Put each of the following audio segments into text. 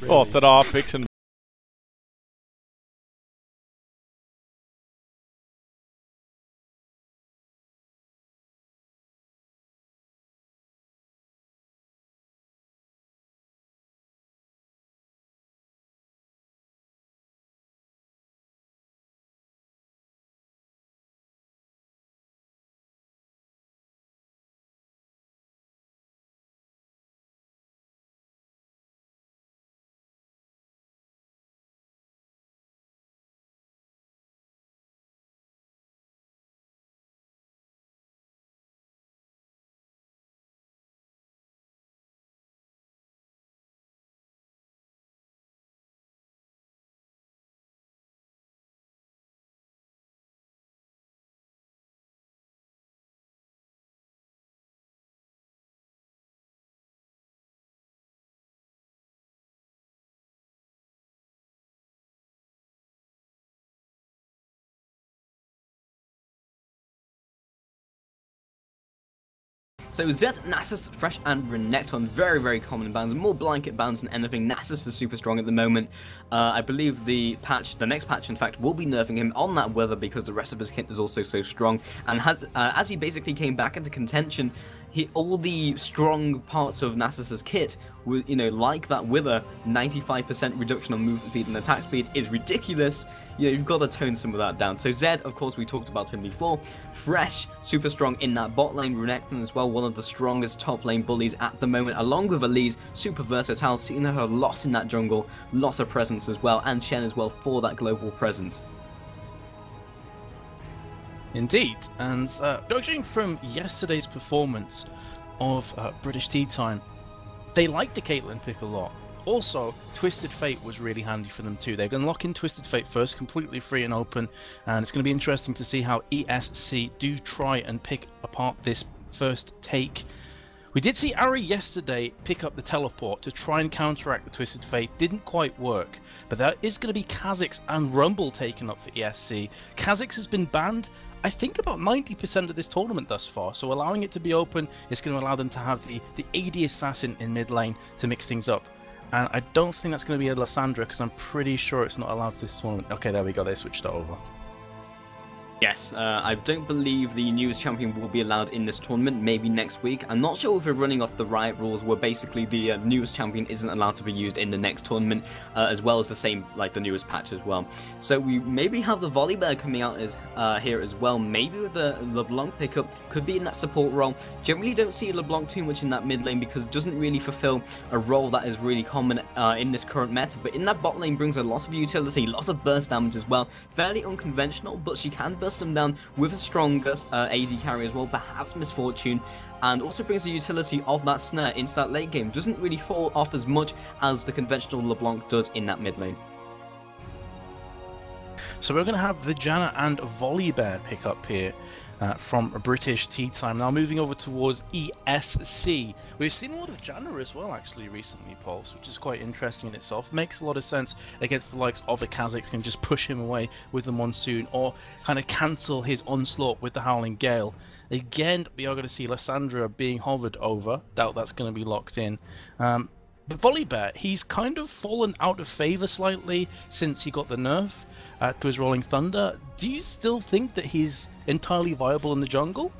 Really. Oh, ta-da, fixing. So Zed, Nasus, Fresh, and Renekton, very, very common bans, more blanket bans than anything. Nasus is super strong at the moment. I believe the next patch, in fact, will be nerfing him on that weather because the rest of his kit is also so strong. And as he basically came back into contention, all the strong parts of Nasus's kit, like that wither, 95% reduction on movement speed and attack speed is ridiculous. You've got to tone some of that down. So Zed, of course, we talked about him before. Fresh, super strong in that bot lane. Renekton as well, one of the strongest top lane bullies at the moment, along with Elise, super versatile, seeing her a lot in that jungle, lots of presence as well, and Shen as well for that global presence. Indeed, and judging from yesterday's performance of British Tea Time, they liked the Caitlyn pick a lot. Also, Twisted Fate was really handy for them too. They're going to lock in Twisted Fate first, completely free and open, and it's going to be interesting to see how ESC do try and pick apart this first take. We did see Ari yesterday pick up the teleport to try and counteract the Twisted Fate. Didn't quite work, but there is going to be Kha'Zix and Rumble taken up for ESC. Kha'Zix has been banned, I think, about 90% of this tournament thus far, so allowing it to be open is going to allow them to have the AD assassin in mid lane to mix things up. And I don't think that's going to be a Lissandra, because I'm pretty sure it's not allowed this tournament. Okay, there we go, they switched it over. Yes, I don't believe the newest champion will be allowed in this tournament, maybe next week. I'm not sure if we're running off the Riot rules where basically the newest champion isn't allowed to be used in the next tournament, as well as the same, like the newest patch as well. So we maybe have the Volibear coming out here as well, maybe with the LeBlanc pickup, could be in that support role. Generally don't see LeBlanc too much in that mid lane because it doesn't really fulfill a role that is really common in this current meta, but in that bot lane brings a lot of utility, lots of burst damage as well. Fairly unconventional, but she can burst them down with a stronger AD carry as well, perhaps Misfortune, and also brings the utility of that snare into that late game. Doesn't really fall off as much as the conventional LeBlanc does in that mid lane. So we're going to have the Janna and Volibear pick up here from British Tea Time. Now moving over towards ESC. We've seen a lot of Janna as well actually recently, Pulse, which is quite interesting in itself. Makes a lot of sense against the likes of a Kha'Zix, can just push him away with the Monsoon or kind of cancel his onslaught with the Howling Gale. Again, we are going to see Lissandra being hovered over. Doubt that's going to be locked in. But Volibear, he's kind of fallen out of favour slightly since he got the nerf to his Rolling Thunder. Do you still think that he's entirely viable in the jungle?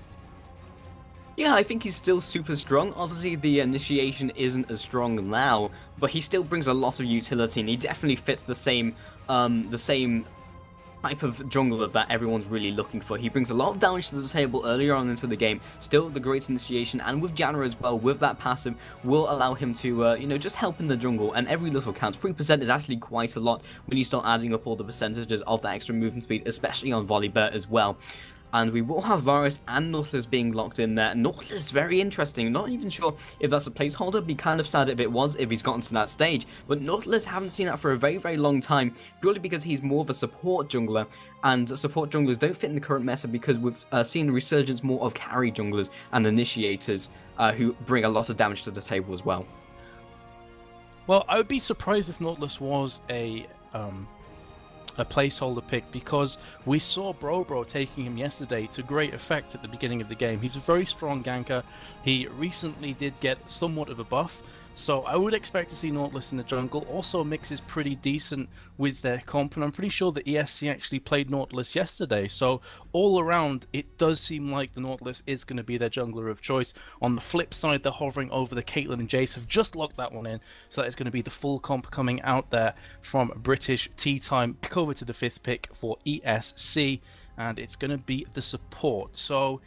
Yeah, I think he's still super strong. Obviously, the initiation isn't as strong now, but he still brings a lot of utility, and he definitely fits the same type of jungler that everyone's really looking for. He brings a lot of damage to the table earlier on into the game, still the great initiation, and with Janna as well, with that passive, will allow him to, just help in the jungle, and every little counts. 3% is actually quite a lot when you start adding up all the percentages of the extra movement speed, especially on Volibear as well. And we will have Varus and Nautilus being locked in there. Nautilus, very interesting. Not even sure if that's a placeholder. Be kind of sad if it was, if he's gotten to that stage. But Nautilus, haven't seen that for a very, very long time. Purely because he's more of a support jungler. And support junglers don't fit in the current meta because we've seen a resurgence more of carry junglers and initiators who bring a lot of damage to the table as well. Well, I would be surprised if Nautilus was a placeholder pick, because we saw Bro taking him yesterday to great effect at the beginning of the game. He's a very strong ganker. He recently did get somewhat of a buff So I would expect to see Nautilus in the jungle. Also, Mix is pretty decent with their comp, and I'm pretty sure the ESC actually played Nautilus yesterday. So all around, it does seem like the Nautilus is going to be their jungler of choice. On the flip side, they're hovering over the Caitlyn and Jace, have just locked that one in. So that is going to be the full comp coming out there from British Tea Time. Back over to the 5th pick for ESC, and it's going to be the support. So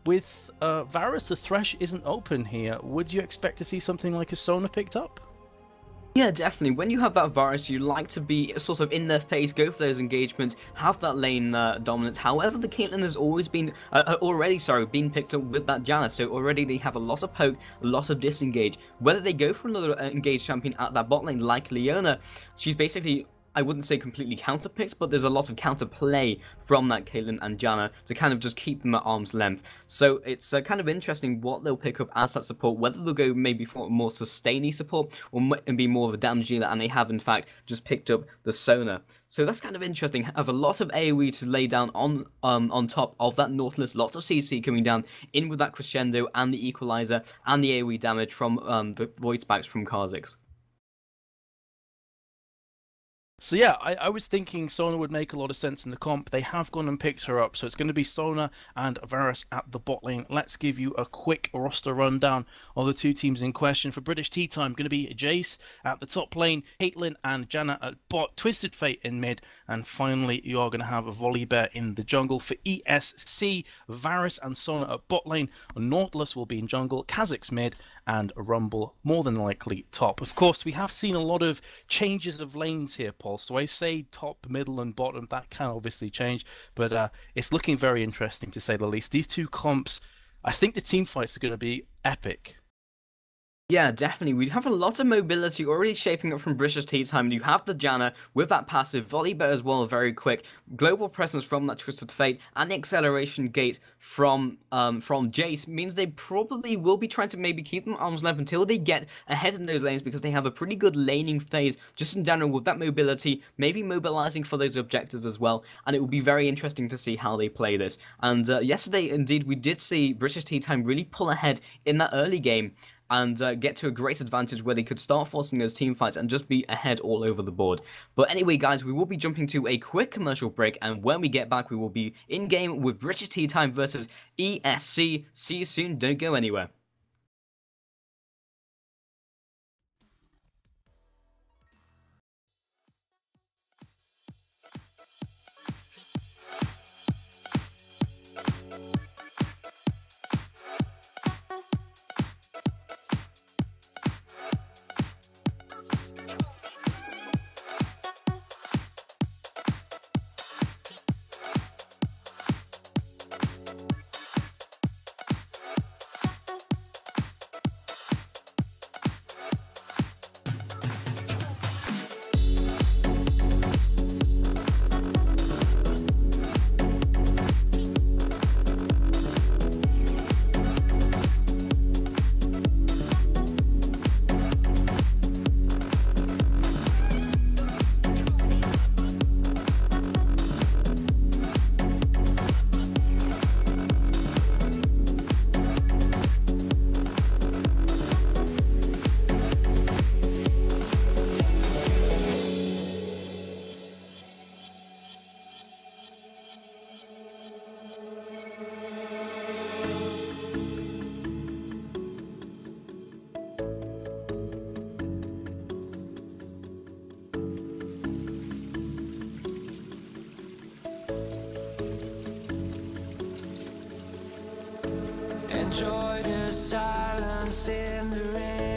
with Varus, the Thresh isn't open here. Would you expect to see something like a Sona picked up? Yeah, definitely. When you have that Varus, you like to be sort of in their face, go for those engagements, have that lane dominance. However, the Caitlyn has always been, been picked up with that Janna. So already they have a lot of poke, a lot of disengage. Whether they go for another engaged champion at that bot lane like Leona, she's basically, I wouldn't say completely counterpicks, but there's a lot of counterplay from that Caitlyn and Janna to kind of just keep them at arm's length. So it's kind of interesting what they'll pick up as that support, whether they'll go maybe for a more sustaining support or be more of a damage dealer, and they have in fact just picked up the Sona. So that's kind of interesting. Have a lot of AoE to lay down on top of that Nautilus, lots of CC coming down in with that Crescendo and the Equalizer and the AoE damage from the Void Spikes from Kha'Zix. So yeah, I was thinking Sona would make a lot of sense in the comp. They have gone and picked her up, so it's going to be Sona and Varus at the bot lane. Let's give you a quick roster rundown of the two teams in question. For British Tea Time, going to be Jace at the top lane, Caitlyn and Janna at bot, Twisted Fate in mid, and finally you are going to have a Volibear in the jungle. For ESC, Varus and Sona at bot lane, Nautilus will be in jungle, Kha'Zix mid, and Rumble more than likely top. Of course, we have seen a lot of changes of lanes here, Paul. So I say top, middle, and bottom. That can obviously change, but it's looking very interesting to say the least. These two comps, I think the team fights are going to be epic. Yeah, definitely. We have a lot of mobility already shaping up from British Tea Time. You have the Janna with that passive, Volibear as well, very quick. Global presence from that Twisted Fate, and the acceleration gate from Jace means they probably will be trying to maybe keep them arm's length until they get ahead in those lanes, because they have a pretty good laning phase just in general with that mobility, maybe mobilizing for those objectives as well. And it will be very interesting to see how they play this. And yesterday, indeed, we did see British Tea Time really pull ahead in that early game and get to a great advantage where they could start forcing those team fights and just be ahead all over the board. But anyway, guys, we will be jumping to a quick commercial break, and when we get back, we will be in-game with British Tea Time versus ESC. See you soon, don't go anywhere. Enjoy the silence in the rain,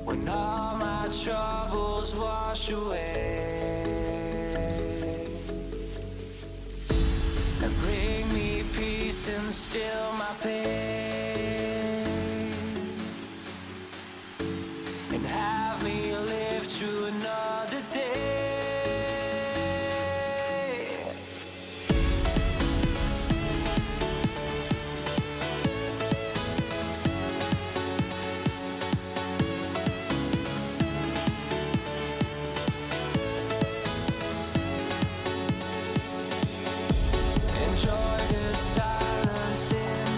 when all my troubles wash away, and bring me peace and still my pain, and have me live through another day. Enjoy the silence in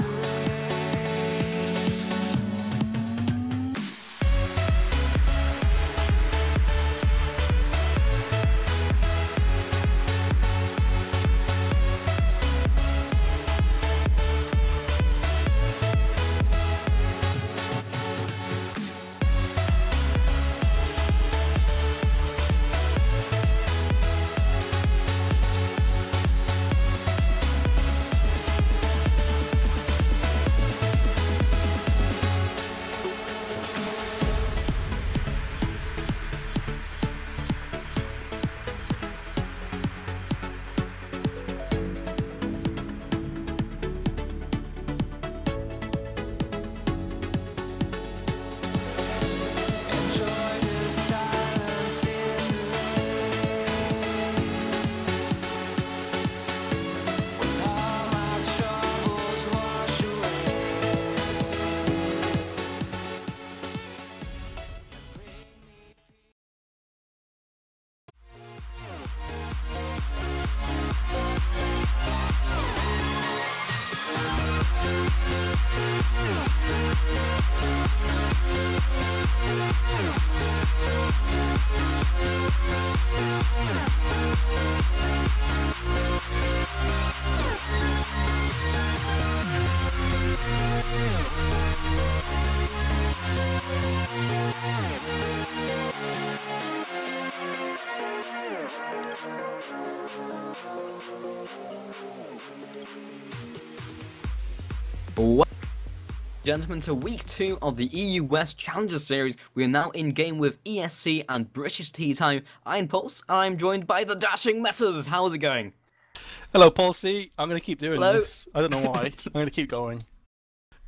Gentlemen, to week 2 of the EU West Challenger Series. We are now in game with ESC and British Tea Time. I'm Pulse, and I'm joined by the dashing Metas. How's it going? Hello, Paul C. I'm going to keep doing Hello. this. I don't know why. I'm going to keep going.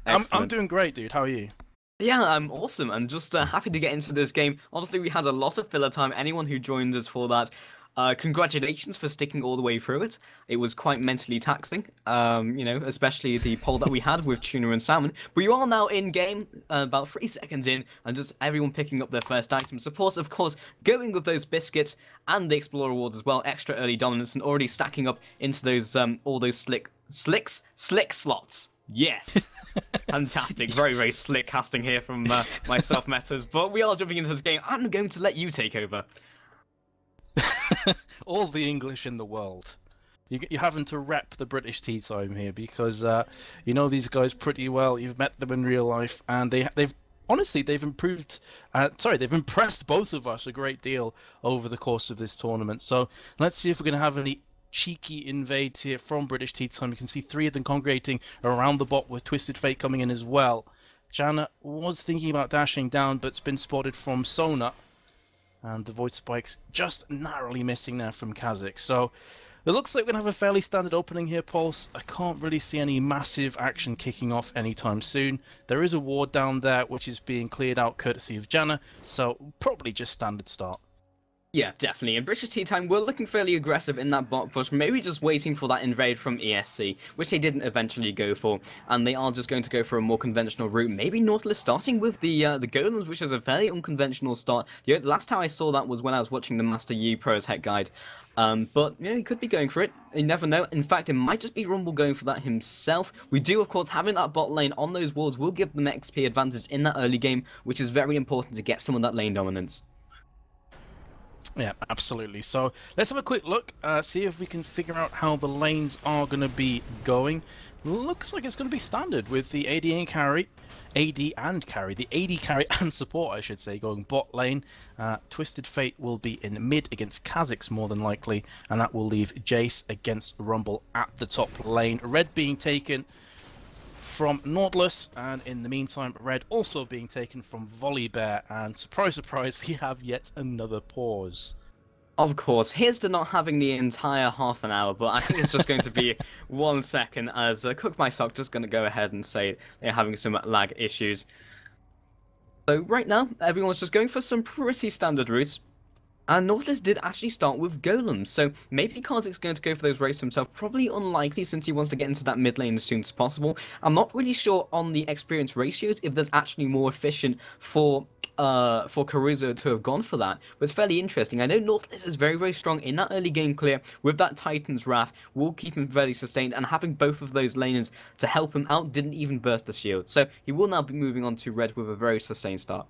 I'm doing great, dude. How are you? Yeah, I'm awesome. I'm just happy to get into this game. Obviously, we had a lot of filler time. Anyone who joined us for that, congratulations for sticking all the way through it. It was quite mentally taxing, you know, especially the poll that we had with Tuna and Salmon. But you are now in game, about 3 seconds in, and just everyone picking up their first item. Support, of course, going with those biscuits and the Explorer Awards as well. Extra early dominance and already stacking up into those all those slick slots. Yes. Fantastic. Very, very slick casting here from myself, Metas. But we are jumping into this game. I'm going to let you take over. All the English in the world. You're having to rep the British tea time here because you know these guys pretty well. You've met them in real life, and they've honestly improved. They've impressed both of us a great deal over the course of this tournament. So let's see if we're going to have any cheeky invades here from British Tea Time. You can see 3 of them congregating around the bot with Twisted Fate coming in as well. Jana was thinking about dashing down, but's been spotted from Sona. And the Void Spike's just narrowly missing there from Kazik. So it looks like we're going to have a fairly standard opening here, Pulse. I can't really see any massive action kicking off anytime soon. There is a ward down there, which is being cleared out courtesy of Jana. So probably just standard start. Yeah, definitely. In British Tea Time, we're looking fairly aggressive in that bot push, maybe just waiting for that invade from ESC, which they didn't eventually go for, and they are just going to go for a more conventional route. Maybe Nautilus starting with the Golems, which is a fairly unconventional start. The last time I saw that was when I was watching the Master Yi Pros Heck Guide. But, you know, he could be going for it. You never know. In fact, it might just be Rumble going for that himself. We do, of course, having that bot lane on those walls will give them XP advantage in that early game, which is very important to get some of that lane dominance. Yeah, absolutely. So let's have a quick look, see if we can figure out how the lanes are going to be going. Looks like it's going to be standard with the AD and carry, the AD carry and support, I should say, going bot lane. Twisted Fate will be in mid against Kha'Zix more than likely, and that will leave Jace against Rumble at the top lane. Red being taken from Nautilus, and in the meantime, Red also being taken from Volibear, and surprise, surprise, we have yet another pause. Of course, here's to not having the entire half an hour, but I think it's just going to be 1 second, as Cook My Sock just going to go ahead and say they're having some lag issues. So right now, everyone's just going for some pretty standard routes. And Nautilus did actually start with Golems, so maybe Kha'Zix's going to go for those races himself. Probably unlikely since he wants to get into that mid lane as soon as possible. I'm not really sure on the experience ratios if there's actually more efficient for Caruso to have gone for that, but it's fairly interesting. I know Nautilus is very, very strong in that early game clear with that Titan's Wrath, will keep him fairly sustained, and having both of those laners to help him out didn't even burst the shield. So he will now be moving on to Red with a very sustained start.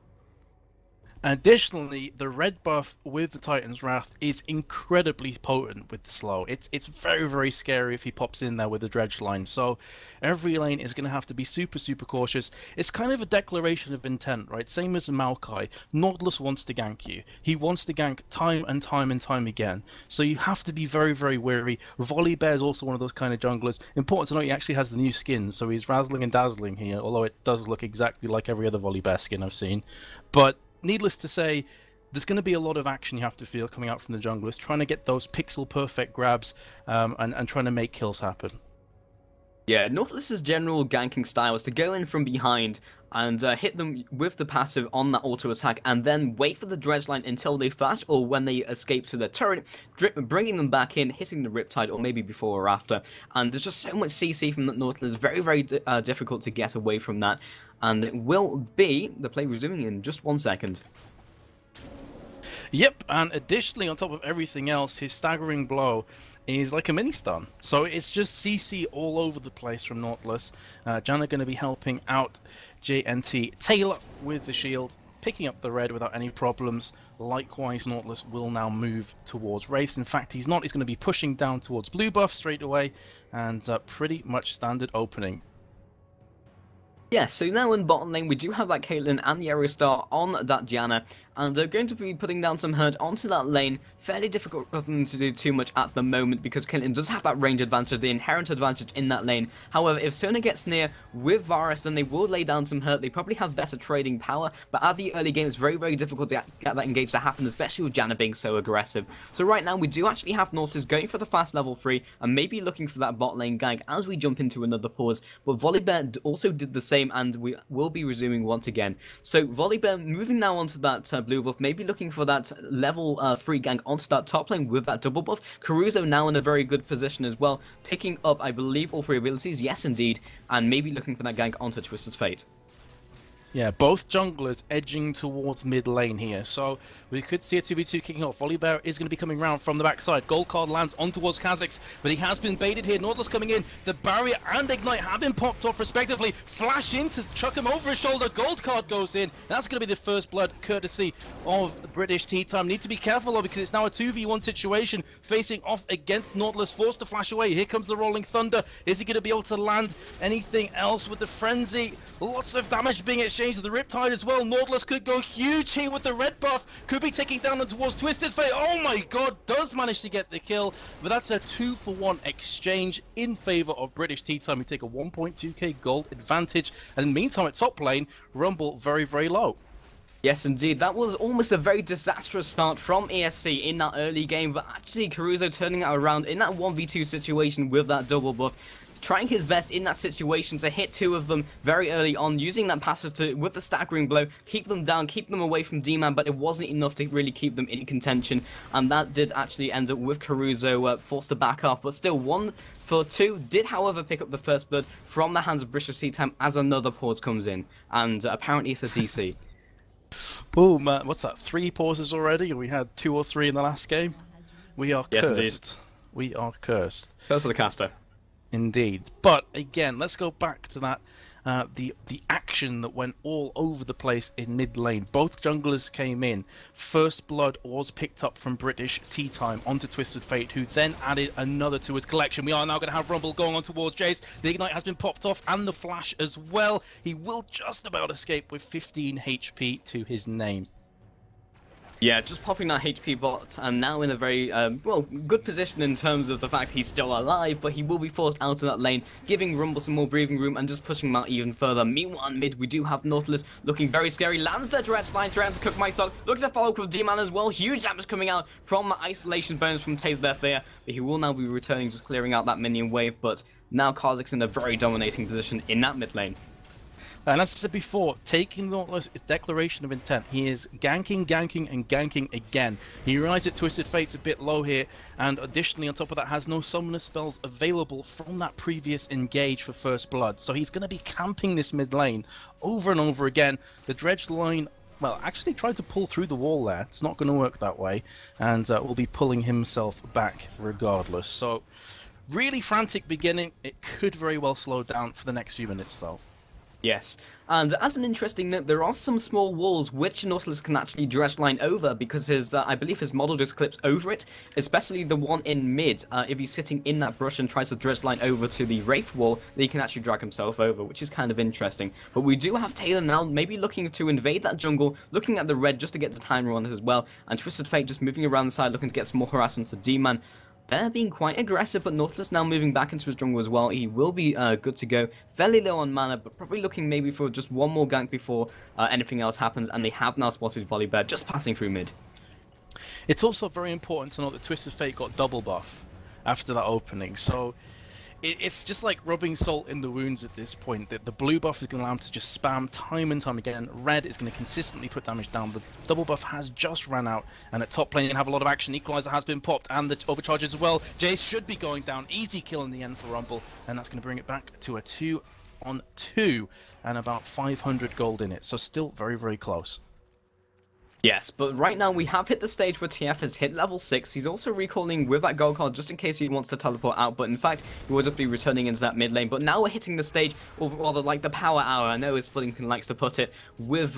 Additionally, the red buff with the Titan's Wrath is incredibly potent with the slow. It's very, very scary if he pops in there with the dredge line. So every lane is going to have to be super, super cautious. It's kind of a declaration of intent, right? Same as Maokai. Nautilus wants to gank you. He wants to gank time and time and time again. So you have to be very, very wary. Volibear is also one of those kind of junglers. Important to note, he actually has the new skin, so he's razzling and dazzling here, although it does look exactly like every other Volibear skin I've seen. But needless to say, there's going to be a lot of action you have to feel coming out from the junglers, trying to get those pixel perfect grabs and trying to make kills happen. Yeah, Nautilus's general ganking style is to go in from behind and hit them with the passive on that auto attack, and then wait for the dredge line until they flash or when they escape to the turret, bringing them back in, hitting the Riptide, or maybe before or after. And there's just so much CC from that Nautilus, very, very difficult to get away from that. And it will be the play resuming in just 1 second. Yep, and additionally, on top of everything else, his staggering blow is like a mini stun. So it's just CC all over the place from Nautilus. Jana going to be helping out JNT Taylor with the shield, picking up the red without any problems. Likewise, Nautilus will now move towards Wraith. In fact, he's not. He's going to be pushing down towards blue buff straight away, and pretty much standard opening. Yeah, so now in bottom lane, we do have that Caitlyn and the Aerostar on that Janna, and they're going to be putting down some hurt onto that lane, fairly difficult for them to do too much at the moment because Caitlyn does have that range advantage, the inherent advantage in that lane. However, if Sona gets near with Varus, then they will lay down some hurt. They probably have better trading power, but at the early game, it's very, very difficult to get that engage to happen, especially with Janna being so aggressive. So right now, we do actually have Nautilus going for the fast level 3 and maybe looking for that bot lane gank as we jump into another pause. But Volibear also did the same, and we will be resuming once again. So Volibear moving now onto that blue buff, maybe looking for that level 3 gank onto that top lane with that double buff. Caruso now in a very good position as well, picking up, I believe, all 3 abilities, yes indeed, and maybe looking for that gank onto Twisted Fate. Yeah, both junglers edging towards mid lane here, so we could see a 2v2 kicking off. Volibear is going to be coming round from the backside. Gold card lands on towards Kha'Zix, but he has been baited here. Nautilus coming in. The barrier and Ignite have been popped off respectively. Flash in to chuck him over his shoulder. Gold card goes in. That's going to be the first blood courtesy of British Tea Time. Need to be careful though, because it's now a 2v1 situation facing off against Nautilus, forced to flash away. Here comes the Rolling Thunder. Is he going to be able to land anything else with the Frenzy? Lots of damage being exchanged to the Riptide as well. Nautilus could go huge here with the red buff. Could be taking down towards Twisted Fate. Oh my god, does manage to get the kill. But that's a 2-for-1 exchange in favor of British Tea Time. We take a 1.2k gold advantage. And in the meantime, at top lane, Rumble very, very low. Yes, indeed. That was almost a very disastrous start from ESC in that early game, but actually Caruso turning it around in that 1v2 situation with that double buff, trying his best in that situation to hit 2 of them very early on, using that passive to, with the staggering blow, keep them down, keep them away from D-Man, but it wasn't enough to really keep them in contention, and that did actually end up with Caruso forced to back off, but still 1 for 2, did however pick up the first blood from the hands of British Tea Time as another pause comes in, and apparently it's a DC. Boom, what's that, 3 pauses already? We had 2 or 3 in the last game. We are cursed. Yes, we are cursed. Curse of the caster. Indeed. But again, let's go back to that the action that went all over the place in mid lane. Both junglers came in. First blood was picked up from British Tea Time onto Twisted Fate, who then added another to his collection. We are now going to have Rumble going on towards Jace. The Ignite has been popped off and the Flash as well. He will just about escape with 15 HP to his name. Yeah, just popping that HP bot, and now in a very, well, good position in terms of the fact he's still alive, but he will be forced out of that lane, giving Rumble some more breathing room and just pushing him out even further. Meanwhile, in mid, we do have Nautilus looking very scary, lands the direct line, trying to cook my stock, looks to follow up with D-Man as well, huge damage coming out from the isolation burns from Taze there, but he will now be returning, just clearing out that minion wave, but now Kaostv in a very dominating position in that mid lane. And as I said before, taking Nautilus is declaration of intent. He is ganking, ganking, and ganking again. He realizes that Twisted Fate's a bit low here, and additionally on top of that has no summoner spells available from that previous engage for First Blood. So he's going to be camping this mid lane over and over again. The Dredge line, well, actually tried to pull through the wall there. It's not going to work that way, and will be pulling himself back regardless. So really frantic beginning. It could very well slow down for the next few minutes though. Yes, and as an interesting note, there are some small walls which Nautilus can actually dredge line over because his, I believe his model just clips over it, especially the one in mid. If he's sitting in that brush and tries to dredge line over to the Wraith wall, then he can actually drag himself over, which is kind of interesting. But we do have Taylor now maybe looking to invade that jungle, looking at the red just to get the timer on it as well, and Twisted Fate just moving around the side looking to get some more harassment to D-Man. They're being quite aggressive, but Nautilus now moving back into his jungle as well. He will be good to go. Fairly low on mana, but probably looking maybe for just one more gank before anything else happens. And they have now spotted Volibear just passing through mid. It's also very important to note that Twisted Fate got double buff after that opening. So it's just like rubbing salt in the wounds at this point. The blue buff is going to allow him to just spam time and time again. Red is going to consistently put damage down. The double buff has just ran out, and at top lane you have a lot of action. Equalizer has been popped, and the overcharge as well. Jace should be going down. Easy kill in the end for Rumble, and that's going to bring it back to a 2-on-2 and about 500 gold in it. So still very, very close. Yes, but right now we have hit the stage where TF has hit level 6. He's also recalling with that gold card just in case he wants to teleport out, but in fact he would just be returning into that mid lane. But now we're hitting the stage, or rather like the power hour, I know as Splittington likes to put it, with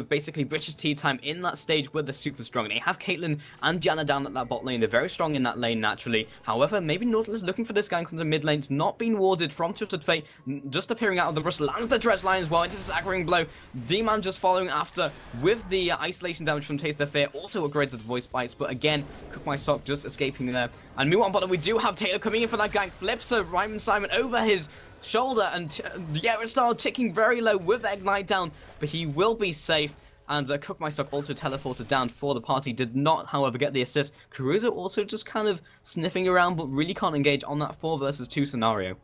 basically British Tea Time in that stage where they're super strong. They have Caitlyn and Janna down at that bot lane. They're very strong in that lane naturally. However, maybe Nautilus looking for this gank onto mid lane. It's not being warded from Twisted Fate, just appearing out of the brush, lands the dredge line as well. It's a staggering blow. D-Man just following after with the isolation isolation damage from Taste of Fear also upgrades with Voice Bites, but again, Cook My Sock just escaping there. And meanwhile, bottom, we do have Taylor coming in for that gank. Flips a Ryman Simon over his shoulder, and Yarostar ticking very low with the Ignite down, but he will be safe. And Cook My Sock also teleported down for the party, did not, however, get the assist. Caruso also just kind of sniffing around, but really can't engage on that 4 versus 2 scenario.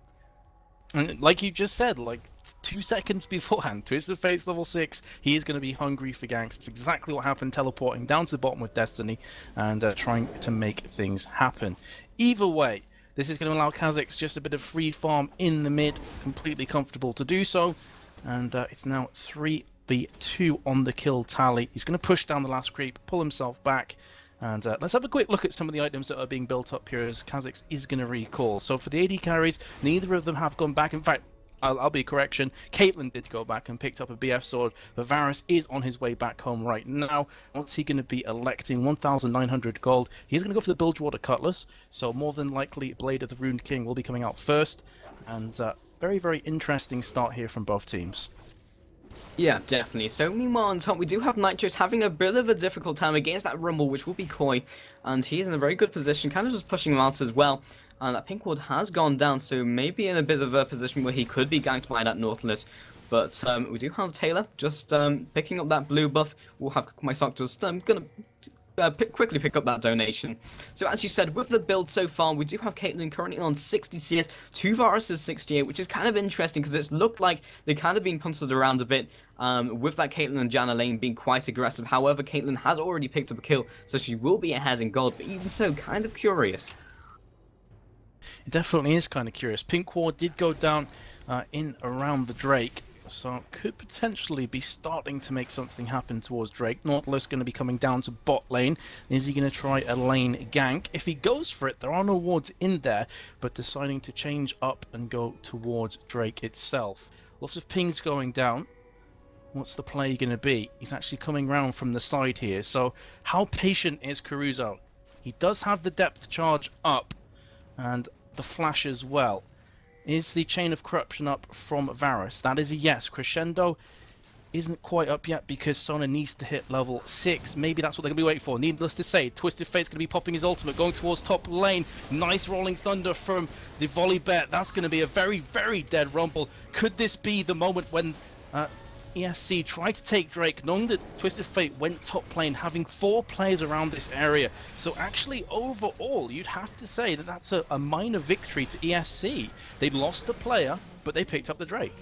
And like you just said, like 2 seconds beforehand, Twisted Fate's level 6, he is going to be hungry for ganks. It's exactly what happened, teleporting down to the bottom with Destiny and trying to make things happen. Either way, this is going to allow Kha'Zix just a bit of free farm in the mid, completely comfortable to do so. And it's now 3v2 on the kill tally. He's going to push down the last creep, pull himself back. And let's have a quick look at some of the items that are being built up here as Kha'Zix is going to recall. So for the AD carries, neither of them have gone back. In fact, I'll be a correction. Caitlyn did go back and picked up a BF sword, but Varus is on his way back home right now. What's he going to be electing? 1,900 gold. He's going to go for the Bilgewater Cutlass, so more than likely Blade of the Ruined King will be coming out first. And very, very interesting start here from both teams. Yeah, definitely. So meanwhile on top, we do have Nitrous having a bit of a difficult time against that Rumble, which will be Koi, and he's in a very good position, kind of just pushing him out as well. And that Pink Ward has gone down, so maybe in a bit of a position where he could be ganked by that Nautilus. But we do have Taylor just picking up that blue buff. We'll have my sock just gonna quickly pick up that donation. So as you said, with the build so far, we do have Caitlyn currently on 60 CS, 2 Varus's 68, which is kind of interesting because it's looked like they've kind of been punted around a bit with that Caitlyn and Janna lane being quite aggressive. However, Caitlyn has already picked up a kill, so she will be ahead in gold, but even so, kind of curious. It definitely is kind of curious. Pink Ward did go down in around the Drake, so could potentially be starting to make something happen towards Drake. Nautilus going to be coming down to bot lane. Is he going to try a lane gank? If he goes for it, there are no wards in there, but deciding to change up and go towards Drake itself. Lots of pings going down. What's the play going to be? He's actually coming round from the side here, so how patient is Caruso? He does have the depth charge up, and the flash as well. Is the Chain of Corruption up from Varus? That is a yes. Crescendo isn't quite up yet because Sona needs to hit level 6. Maybe that's what they're going to be waiting for. Needless to say, Twisted Fate's going to be popping his ultimate, going towards top lane. Nice Rolling Thunder from the volley bet. That's going to be a very, very dead Rumble. Could this be the moment when ESC tried to take Drake, knowing that Twisted Fate went top lane, having 4 players around this area? So actually, overall, you'd have to say that that's a minor victory to ESC. They lost the player, but they picked up the Drake.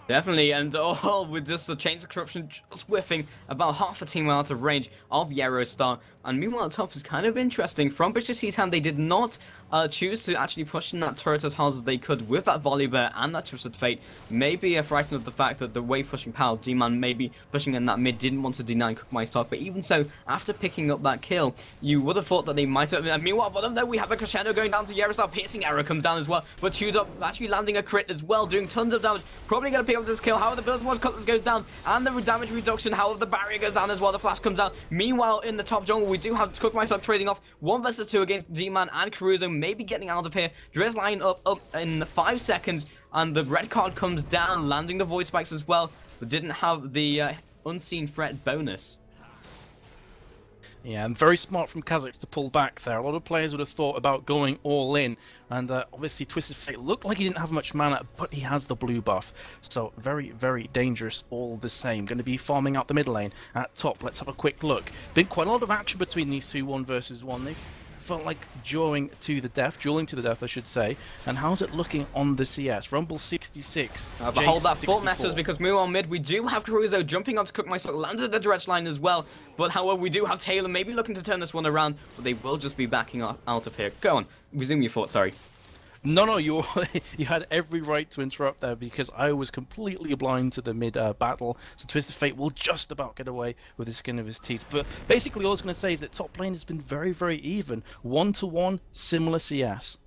Definitely, and all with just the Chains of Corruption just whiffing about half a team out of range of Yarostar. And meanwhile, top is kind of interesting. From British Sea's hand, they did not choose to actually push in that turret as hard as they could with that Volley Bear and that Twisted Fate. Maybe frightened of the fact that the wave pushing power, D-Man maybe pushing in that mid, didn't want to deny Cook My Sock. But even so, after picking up that kill, you would have thought that they might have. And meanwhile, bottom there, we have a Crescendo going down to Yarostar. Piercing Arrow comes down as well. But Chewed Up actually landing a crit as well, doing tons of damage. Probably going to pick up this kill. However, the Bilgewater Cutlass goes down, and the damage reduction, however, the barrier goes down as well. The flash comes out. Meanwhile, in the top jungle, we do have Cook My Sock trading off 1 versus 2 against D-Man and Caruso, maybe getting out of here. Driz line up in 5 seconds, and the red card comes down, landing the Void Spikes as well, but didn't have the Unseen Threat bonus. Yeah, and very smart from Kha'Zix to pull back there. A lot of players would have thought about going all in, and obviously Twisted Fate looked like he didn't have much mana, but he has the blue buff, so very, very dangerous all the same. Going to be farming out the mid lane at top. Let's have a quick look. Been quite a lot of action between these two, 1 versus 1. They've felt like dueling to the death, I should say. And how's it looking on the CS? Rumble 66. But hold that thought, matters, because meanwhile mid, we do have Caruso jumping on to Cook My Sock, landed the direct line as well. But however, we do have Taylor maybe looking to turn this one around, but they will just be backing out of here. Go on, resume your thought, sorry. No, you had every right to interrupt there because I was completely blind to the mid battle. So Twisted Fate will just about get away with the skin of his teeth. But basically all I was going to say is that top lane has been very, very even. 1-to-1, similar CS.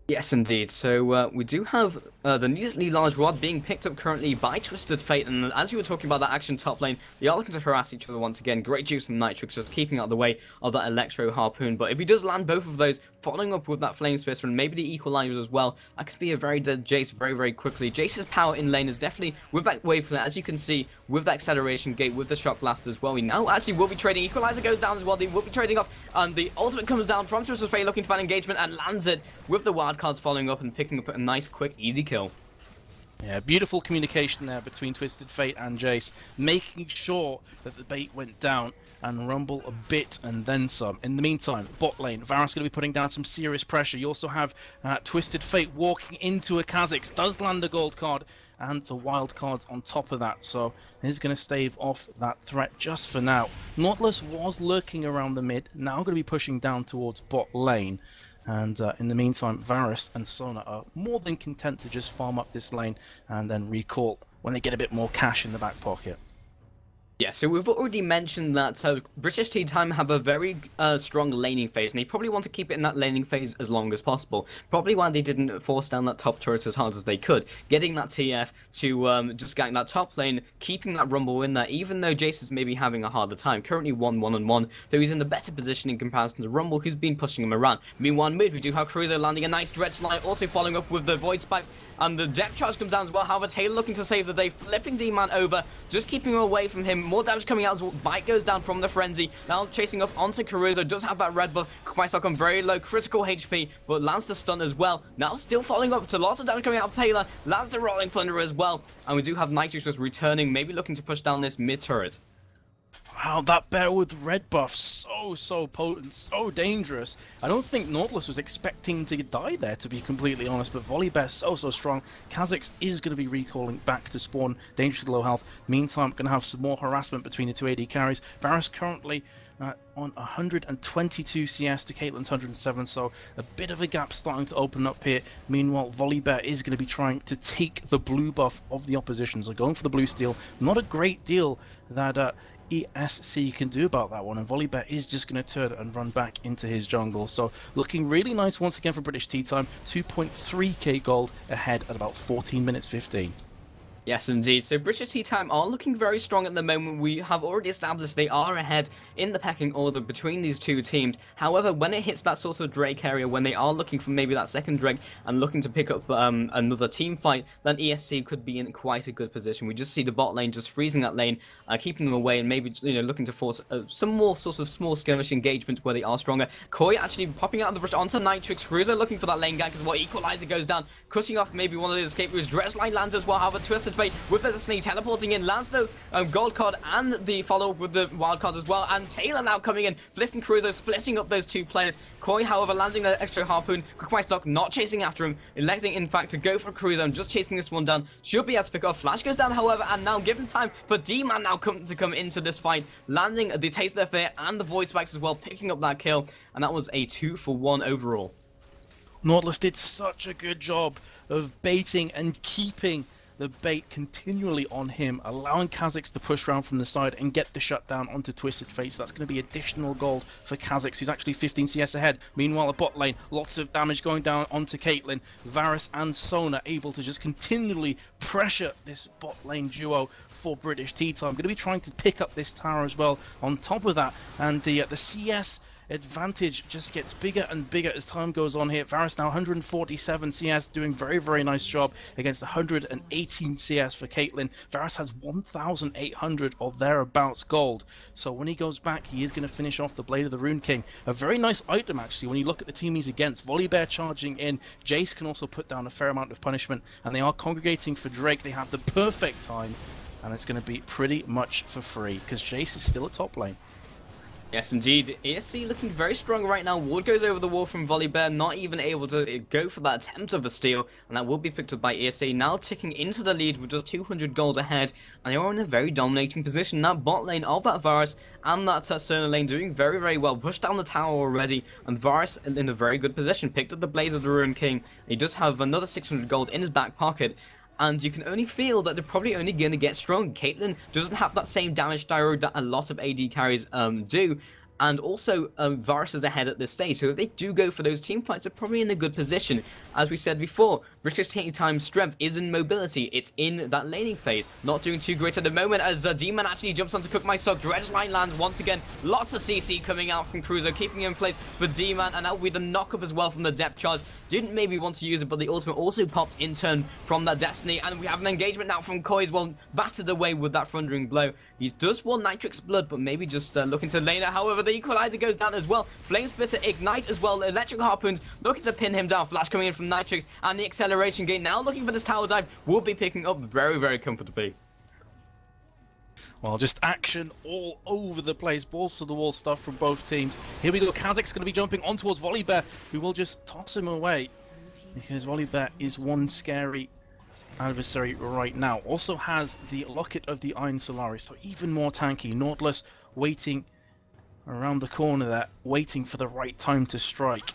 Yes, indeed. So we do have the needlessly large rod being picked up currently by Twisted Fate, and as you were talking about that action top lane, they are looking to harass each other once again. Great juice from Nitrix just keeping out of the way of that Electro Harpoon, but if he does land both of those, following up with that Flame Spitter and maybe the Equalizer as well, that could be a very dead Jace very, very quickly. Jace's power in lane is definitely, with that wave flare, as you can see, with the acceleration gate, with the Shock Blast as well, we now actually will be trading. Equalizer goes down as well, they will be trading off, and the ultimate comes down from Twisted Fate looking to find engagement and lands it with the wild cards following up and picking up a nice, quick, easy kill. Yeah, beautiful communication there between Twisted Fate and Jace, making sure that the bait went down and Rumble a bit and then some. In the meantime, bot lane, Varus going to be putting down some serious pressure. You also have Twisted Fate walking into a Kha'Zix, does land the gold card, and the wild cards on top of that, so he's going to stave off that threat just for now. Nautilus was lurking around the mid, now going to be pushing down towards bot lane. And in the meantime, Varus and Sona are more than content to just farm up this lane and then recall when they get a bit more cash in the back pocket. Yeah, so we've already mentioned that British Tea Time have a very strong laning phase, and they probably want to keep it in that laning phase as long as possible. Probably why they didn't force down that top turret as hard as they could. Getting that TF to just getting that top lane, keeping that Rumble in there, even though Jace is maybe having a harder time. Currently 1-1-1, though he's in a better position in comparison to Rumble, who's been pushing him around. Meanwhile, mid, we do have Cruiser landing a nice dredge line, also following up with the Void Spikes, and the depth charge comes down as well. However, Taylor looking to save the day, flipping D-Man over, just keeping him away from him. More damage coming out as well. Bite goes down from the Frenzy. Now chasing up onto Caruso, does have that red buff. Quackstock on very low critical HP, but lands the stun as well. Now still following up to lots of damage coming out of Taylor. Lands the Rolling Thunder as well. And we do have Nitrix just returning, maybe looking to push down this mid turret. Wow, that bear with red buff, so potent, so dangerous. I don't think Nautilus was expecting to die there, to be completely honest, but Volibear so strong. Kha'Zix is going to be recalling back to spawn, dangerously low health. Meantime, going to have some more harassment between the two AD carries. Varus currently on 122 CS to Caitlyn's 107, so a bit of a gap starting to open up here. Meanwhile, Volibear is going to be trying to take the blue buff of the opposition, so going for the blue steal. Not a great deal that ESC can do about that one, and Volibear is just going to turn and run back into his jungle. So looking really nice once again for British Tea Time. 2.3k gold ahead at about 14 minutes 15. Yes, indeed. So British Tea Time are looking very strong at the moment. We have already established they are ahead in the pecking order between these two teams. However, when it hits that sort of Drake area, when they are looking for maybe that second Drake and looking to pick up another team fight, then ESC could be in quite a good position. We just see the bot lane just freezing that lane, keeping them away, and maybe looking to force some more sort of small skirmish engagements where they are stronger. Koi actually popping out of the brush onto Nitrix. Cruiser looking for that lane gank as well. Equalizer goes down, cutting off maybe one of the escape routes. Dredge line lands as well. However, Twisted Fate with the Destiny teleporting in, lands the gold card and the follow-up with the wild card as well, and Taylor now coming in, flipping Cruiser, splitting up those two players. Koi, however, landing the extra harpoon. Quackstock not chasing after him, electing in fact to go for Cruiser and just chasing this one down. Should be able to pick up. Flash goes down, however, and now given time for D-Man now to come into this fight, landing the Taste of Their Fear and the Void Spikes as well, picking up that kill, and that was a 2-for-1 overall. Nautilus did such a good job of baiting and keeping the bait continually on him, allowing Kha'Zix to push around from the side and get the shutdown onto Twisted Fate. So that's going to be additional gold for Kha'Zix, who's actually 15 CS ahead. Meanwhile, a bot lane, lots of damage going down onto Caitlyn. Varus and Sona able to just continually pressure this bot lane duo for British Tea Time. Going to be trying to pick up this tower as well on top of that, and the CS advantage just gets bigger and bigger as time goes on here. Varus now 147 CS, doing very nice job against 118 CS for Caitlyn. Varus has 1,800 or thereabouts gold, so when he goes back, he is going to finish off the Blade of the Rune King. A very nice item, actually, when you look at the team he's against. Volibear charging in. Jace can also put down a fair amount of punishment, and they are congregating for Drake. They have the perfect time, and it's going to be pretty much for free, because Jace is still at top lane. Yes, indeed. ESC looking very strong right now. Ward goes over the wall from Volibear, not even able to go for that attempt of a steal, and that will be picked up by ESC, now ticking into the lead with just 200 gold ahead, and they are in a very dominating position. That bot lane of that Varus and that Sona lane doing very well. Pushed down the tower already, and Varus in a very good position. Picked up the Blade of the Ruin King. He does have another 600 gold in his back pocket, and you can only feel that they're probably only going to get strong. Caitlyn doesn't have that same damage dyro that a lot of AD carries do, And also, Varus is ahead at this stage, so if they do go for those team fights, they're probably in a good position. As we said before, British Team's strength is in mobility, it's in that laning phase. Not doing too great at the moment, as D-Man actually jumps onto Cook My Sock. Dredge line lands once again, lots of CC coming out from Cruiser, keeping him in place for D-Man, and that will be the knock-up as well from the depth charge. Didn't maybe want to use it, but the ultimate also popped in turn from that Destiny, and we have an engagement now from Koi as well, battered away with that thundering blow. He does want Nitrix Blood, but maybe just looking to lane it. However, the equalizer goes down as well. Flame Splitter ignite as well. Electric Harpoons looking to pin him down. Flash coming in from Nitrix, and the acceleration gain now looking for this tower dive will be picking up very, very comfortably. Well, just action all over the place. Balls to the wall stuff from both teams. Here we go. Kazak's going to be jumping on towards Volibear, who will just toss him away, because Volibear is one scary adversary right now. Also has the Locket of the Iron Solaris, so even more tanky. Nautilus waiting around the corner there, waiting for the right time to strike.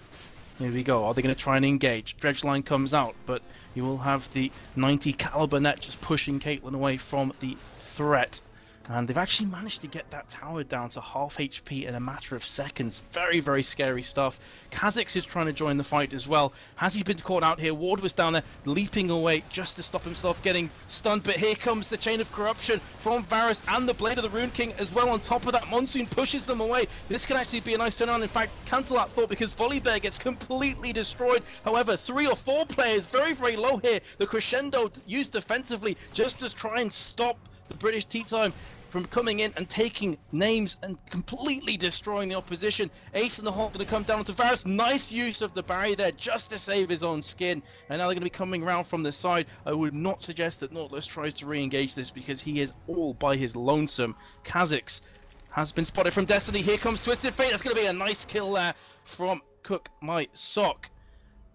Here we go. Are they going to try and engage? Dredge line comes out, but you will have the 90 caliber net just pushing Caitlyn away from the threat. And they've actually managed to get that tower down to half HP in a matter of seconds. Very, very scary stuff. Kha'Zix is trying to join the fight as well. Has he been caught out here? Ward was down there leaping away just to stop himself getting stunned. But here comes the Chain of Corruption from Varus and the Blade of the Rune King as well. On top of that, Monsoon pushes them away. This could actually be a nice turnaround. In fact, cancel that thought, because Volibear gets completely destroyed. However, 3 or 4 players very, very low here. The crescendo used defensively just to try and stop the British Tea Time from coming in and taking names and completely destroying the opposition. Ace and the Hawk going to come down to Varus. Nice use of the barrier there just to save his own skin. And now they're going to be coming around from the side. I would not suggest that Nautilus tries to re-engage this, because he is all by his lonesome. Kha'Zix has been spotted from Destiny. Here comes Twisted Fate. That's going to be a nice kill there from Cook My Sock.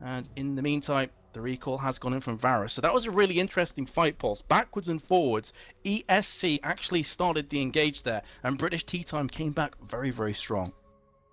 And in the meantime, the recall has gone in from Varus. So that was a really interesting fight, Pulse. Backwards and forwards, ESC actually started the engage there, and British Tea Time came back very, very strong.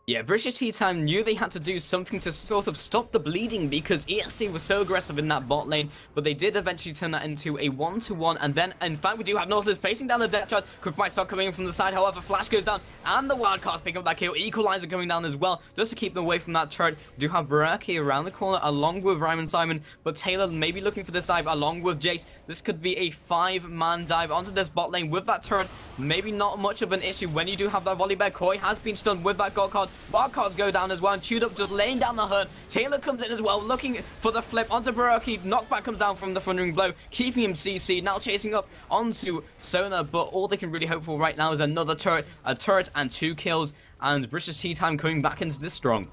Yeah, British Tea Time knew they had to do something to sort of stop the bleeding, because ESC was so aggressive in that bot lane, but they did eventually turn that into a 1-to-1, and then, in fact, we do have Nautilus pacing down the depth charge. Quick might start coming in from the side, however, Flash goes down, and the Wildcard's picking up that kill. Equalizer coming down as well, just to keep them away from that turret. We do have Baraki around the corner, along with Ryman Simon, but Taylor maybe looking for this dive, along with Jace. This could be a 5-man dive onto this bot lane with that turret. Maybe not much of an issue when you do have that Volibear. Koi has been stunned with that God Card. Wildcards go down as well, and Chewed Up just laying down the hurt. Taylor comes in as well, looking for the flip onto Baraki. Knockback comes down from the Thundering Blow, keeping him CC. Now chasing up onto Sona, but all they can really hope for right now is another turret. A turret and 2 kills, and British Tea Time coming back into this strong.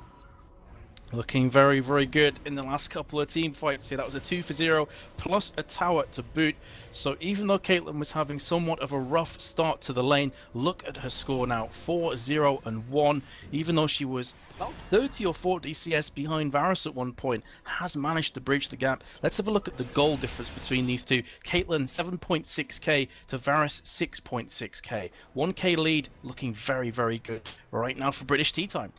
Looking very, very good in the last couple of team fights here. That was a 2-for-0 plus a tower to boot. So even though Caitlyn was having somewhat of a rough start to the lane, look at her score now, 4-0-1. Even though she was about 30 or 40 CS behind Varus at one point, has managed to bridge the gap. Let's have a look at the goal difference between these two. Caitlyn 7.6k to Varus 6.6k. 1k lead, looking very, very good right now for British Tea Time.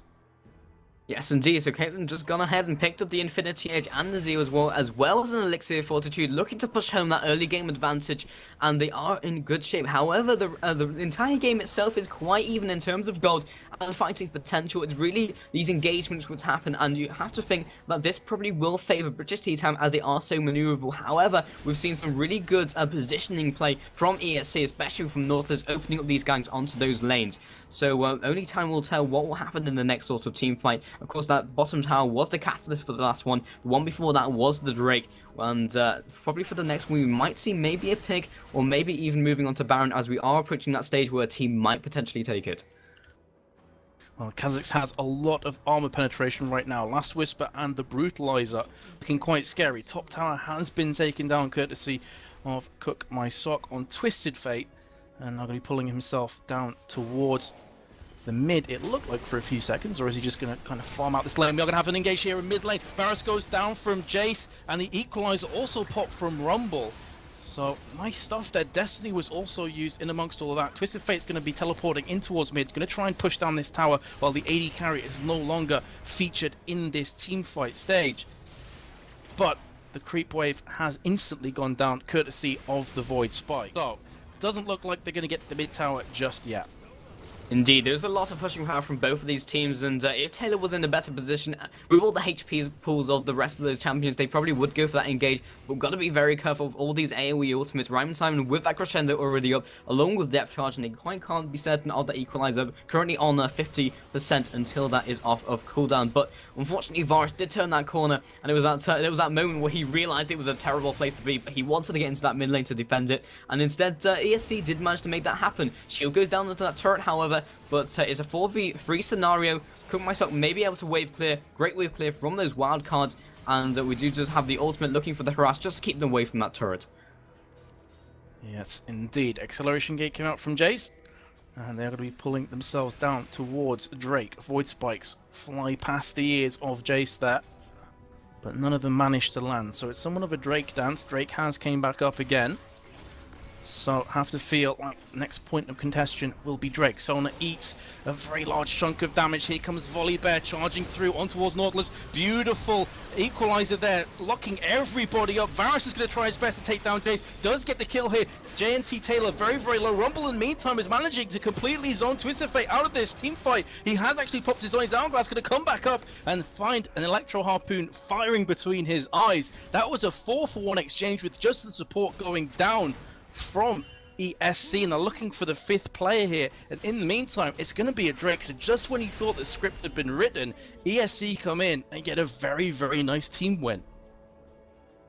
Yes, indeed. So Caitlyn just gone ahead and picked up the Infinity Edge and the Zeal as well as an Elixir of Fortitude, looking to push home that early game advantage, and they are in good shape. However, the entire game itself is quite even in terms of gold and fighting potential. It's really these engagements would happen, and you have to think that this probably will favour British Tea Time as they are so manoeuvrable. However, we've seen some really good positioning play from ESC, especially from Nautilus, opening up these gangs onto those lanes. So only time will tell what will happen in the next sort of team fight. Of course, that bottom tower was the catalyst for the last one. The one before that was the Drake. And probably for the next one, we might see maybe a Pig, or maybe even moving on to Baron, as we are approaching that stage where a team might potentially take it. Well, Kha'Zix has a lot of armor penetration right now. Last Whisper and the Brutalizer looking quite scary. Top tower has been taken down courtesy of Cook My Sock on Twisted Fate. And now going to be pulling himself down towards the mid, it looked like, for a few seconds. Or is he just going to kind of farm out this lane? We are going to have an engage here in mid lane. Varus goes down from Jace, and the Equalizer also popped from Rumble. So, nice stuff there. Destiny was also used in amongst all of that. Twisted Fate's going to be teleporting in towards mid, going to try and push down this tower, while the AD carry is no longer featured in this teamfight stage. But the creep wave has instantly gone down, courtesy of the Void Spike. So, doesn't look like they're going to get the mid tower just yet. Indeed, there's a lot of pushing power from both of these teams, and if Taylor was in a better position, with all the HP pools of the rest of those champions, they probably would go for that engage, but we've got to be very careful of all these AoE ultimates right in time, and with that crescendo already up, along with depth charge, and they quite can't be certain of the equalizer, currently on 50% until that is off of cooldown, but unfortunately Varus did turn that corner, and it was that moment where he realized it was a terrible place to be, but he wanted to get into that mid lane to defend it, and instead ESC did manage to make that happen. Shield goes down into that turret, however, but it's a 4v3 scenario. Cookmyself may be able to wave clear, great wave clear from those wild cards, and we do just have the ultimate looking for the harass just to keep them away from that turret. Yes, indeed. Acceleration gate came out from Jace, and they're going to be pulling themselves down towards Drake. Void spikes fly past the ears of Jace there, but none of them managed to land. So it's somewhat of a Drake dance. Drake has came back up again. So have to feel like next point of contention will be Drake. Sona eats a very large chunk of damage. Here comes Volley Bear charging through on towards Nautilus. Beautiful equalizer there, locking everybody up. Varus is going to try his best to take down Jace. Does get the kill here. JNT Taylor very, very low. Rumble in the meantime is managing to completely zone Twisted Fate out of this team fight. He has actually popped his own hourglass, going to come back up and find an Electro Harpoon firing between his eyes. That was a 4-for-1 exchange with just the support going down from ESC, and they're looking for the 5th player here, and in the meantime it's going to be a Drake. So just when you thought the script had been written, ESC come in and get a very, very nice team win.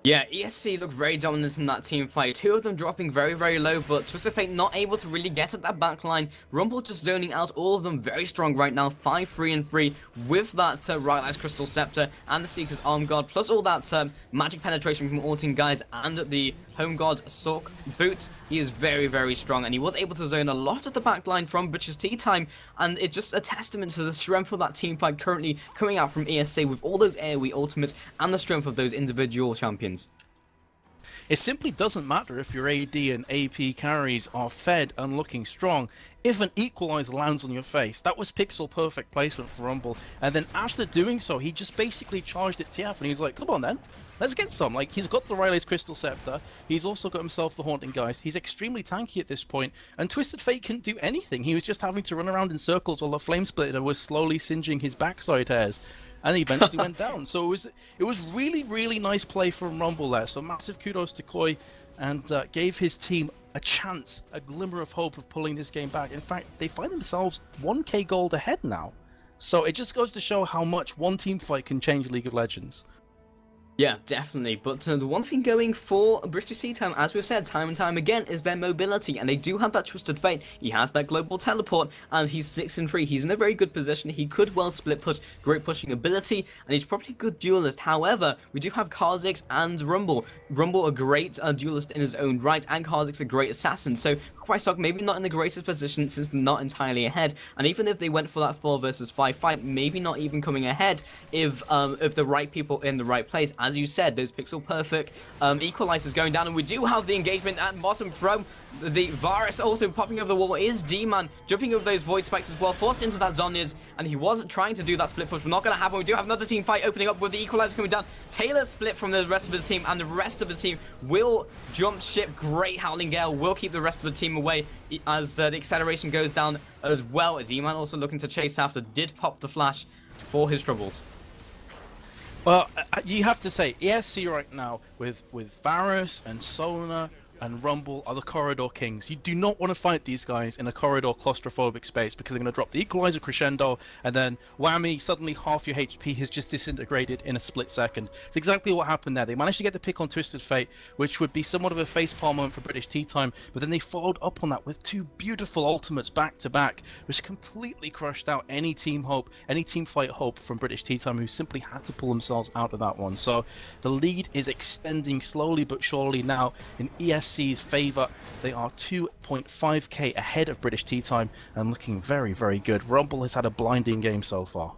Yeah, ESC looked very dominant in that team fight. 2 of them dropping very, very low, but Twisted Fate not able to really get at that backline. Rumble just zoning out, all of them very strong right now, 5-3-3, with that Rylai's Crystal Scepter and the Seeker's Arm Guard, plus all that magic penetration from Orton guys and the Home Guard Sork Boot. He is very, very strong, and he was able to zone a lot of the backline from British Tea Time, and it's just a testament to the strength of that team fight currently coming out from ESC with all those AoE ultimates and the strength of those individual champions. It simply doesn't matter if your AD and AP carries are fed and looking strong. If an equalizer lands on your face, that was pixel perfect placement for Rumble, and then after doing so, he just basically charged at TF, and he's like, come on then, let's get some. Like, he's got the Rylai's Crystal Scepter, he's also got himself the Haunting Guys, he's extremely tanky at this point, and Twisted Fate couldn't do anything. He was just having to run around in circles while the Flame Splitter was slowly singeing his backside hairs, and he eventually went down. So it was really, really nice play from Rumble there. So massive kudos to Koi, and gave his team a chance, a glimmer of hope of pulling this game back. In fact, they find themselves 1k gold ahead now. So it just goes to show how much one team fight can change League of Legends. Yeah, definitely. But the one thing going for British Tea Time, as we've said time and time again, is their mobility. And they do have that Twisted Fate. He has that global teleport, and he's 6-3. He's in a very good position. He could well split push, great pushing ability, and he's probably a good duelist. However, we do have Kha'Zix and Rumble. Rumble a great duelist in his own right, and Kha'Zix a great assassin. So Kaostv maybe not in the greatest position since they're not entirely ahead. And even if they went for that 4 versus 5 fight, maybe not even coming ahead if the right people in the right place. As you said, those pixel perfect equalizers going down, and we do have the engagement at bottom from the Varus. Also popping over the wall is D-Man, jumping over those void spikes as well, forced into that Zhonya's, and he was trying to do that split push, but not going to happen. We do have another team fight opening up with the equalizer coming down. Taylor split from the rest of his team, and the rest of his team will jump ship. Great Howling Gale will keep the rest of the team away as the acceleration goes down as well. D-Man also looking to chase after, did pop the flash for his troubles. Well, you have to say, ESC right now, with Varus and Sona and Rumble are the corridor kings. You do not want to fight these guys in a corridor claustrophobic space, because they're going to drop the equalizer crescendo, and then whammy, suddenly half your HP has just disintegrated in a split second. It's exactly what happened there. They managed to get the pick on Twisted Fate, which would be somewhat of a facepalm moment for British Tea Time, but then they followed up on that with 2 beautiful ultimates back to back, which completely crushed out any team hope, any team fight hope from British Tea Time, who simply had to pull themselves out of that one. So the lead is extending slowly but surely now in ESC's favour. They are 2.5k ahead of British Tea Time and looking very, very good. Rumble has had a blinding game so far.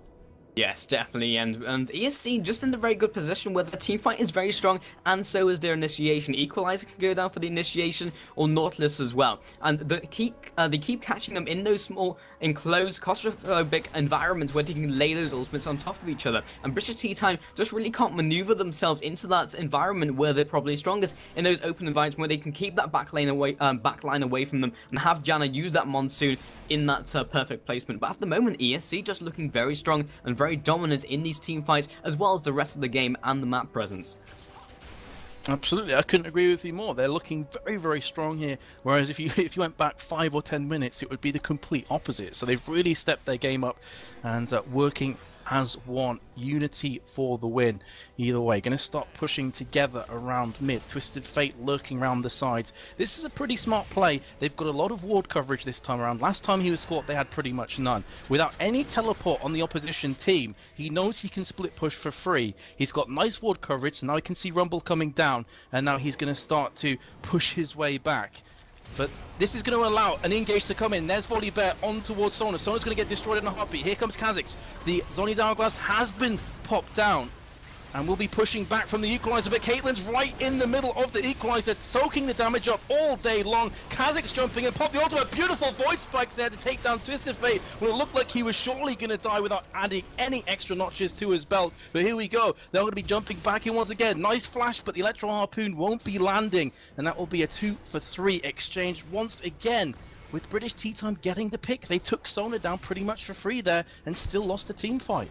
Yes, definitely, and ESC just in a very good position where the team fight is very strong, and so is their initiation. Equalizer can go down for the initiation, or Nautilus as well, and they keep catching them in those small, enclosed, claustrophobic environments where they can lay those ultimates on top of each other, and British Tea Time just really can't maneuver themselves into that environment where they're probably strongest, in those open environments where they can keep that backline away from them, and have Janna use that Monsoon in that perfect placement. But at the moment, ESC just looking very strong and very dominant in these team fights, as well as the rest of the game and the map presence. Absolutely, I couldn't agree with you more. They're looking very, very strong here. Whereas if you went back 5 or 10 minutes, it would be the complete opposite. So they've really stepped their game up and working as one. Unity for the win. Either way, going to start pushing together around mid. Twisted Fate lurking around the sides. This is a pretty smart play. They've got a lot of ward coverage this time around. Last time he was caught, they had pretty much none. Without any teleport on the opposition team, he knows he can split push for free. He's got nice ward coverage, so now he can see Rumble coming down, and now he's going to start to push his way back. But this is going to allow an engage to come in. There's Volibear on towards Sona. Sona's going to get destroyed in a heartbeat. Here comes Kha'Zix. The Zhonya's Hourglass has been popped down. And we'll be pushing back from the Equalizer, but Caitlyn's right in the middle of the Equalizer, soaking the damage up all day long. Kha'Zix jumping and pop the ultimate. Beautiful void spikes there to take down Twisted Fate. Well, it looked like he was surely going to die without adding any extra notches to his belt. But here we go. They're going to be jumping back in once again. Nice flash, but the Electro Harpoon won't be landing. And that will be a 2-for-3 exchange once again. With British Tea Time getting the pick. They took Sona down pretty much for free there and still lost the team fight.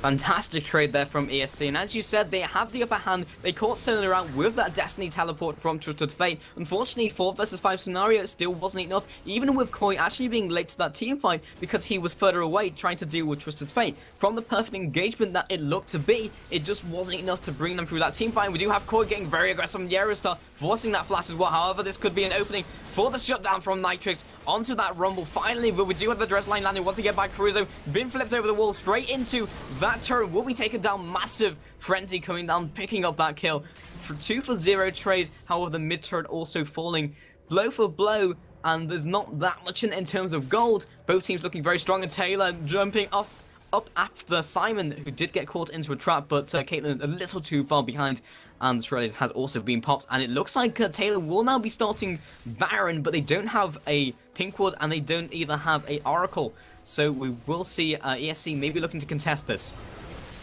Fantastic trade there from ESC, and as you said, they have the upper hand. They caught Sona out with that Destiny teleport from Twisted Fate. Unfortunately, 4 versus 5 scenario still wasn't enough, even with Koi actually being late to that team fight because he was further away trying to deal with Twisted Fate. From the perfect engagement that it looked to be, it just wasn't enough to bring them through that team fight. We do have Koi getting very aggressive on the Aerostar, forcing that flash as well. However, this could be an opening for the shutdown from Nitrix onto that Rumble finally, but we do have the dress line landing once again by Caruso. Been flipped over the wall straight into that turret. Will be taken down. Massive Frenzy coming down, picking up that kill. For 2-for-0 trade, however, the mid turret also falling blow for blow, and there's not that much in terms of gold. Both teams looking very strong, and Taylor jumping up after Simon, who did get caught into a trap, but Caitlyn a little too far behind, and the Shredders has also been popped, and it looks like Taylor will now be starting Baron, but they don't have a Pinkwood, and they don't either have a Oracle, so we will see ESC maybe looking to contest this.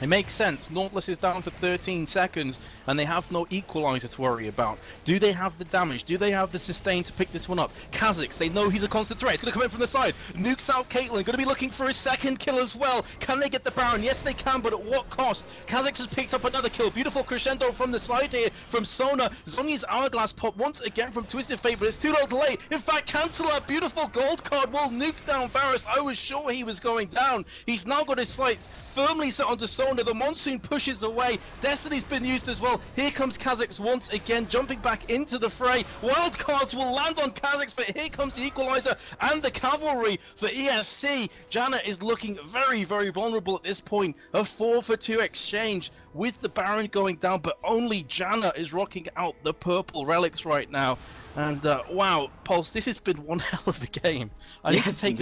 It makes sense. Nautilus is down for 13 seconds, and they have no Equalizer to worry about. Do they have the damage? Do they have the sustain to pick this one up? Kha'Zix, they know he's a constant threat. It's going to come in from the side. Nukes out Caitlyn. Going to be looking for his second kill as well. Can they get the Baron? Yes, they can, but at what cost? Kha'Zix has picked up another kill. Beautiful crescendo from the side here from Sona. Zhonya's Hourglass pop once again from Twisted Fate, but it's too little late. In fact, cancel that beautiful gold card will nuke down Varus. I was sure he was going down. He's now got his sights firmly set onto Sona. The Monsoon pushes away. Destiny's been used as well. Here comes Kha'Zix once again, jumping back into the fray. Wild cards will land on Kha'Zix, but here comes the Equalizer and the Cavalry for ESC. Janna is looking very, very vulnerable at this point. A 4-for-2 exchange with the Baron going down, but only Janna is rocking out the purple relics right now. And wow, Pulse, this has been one hell of a game. I need to take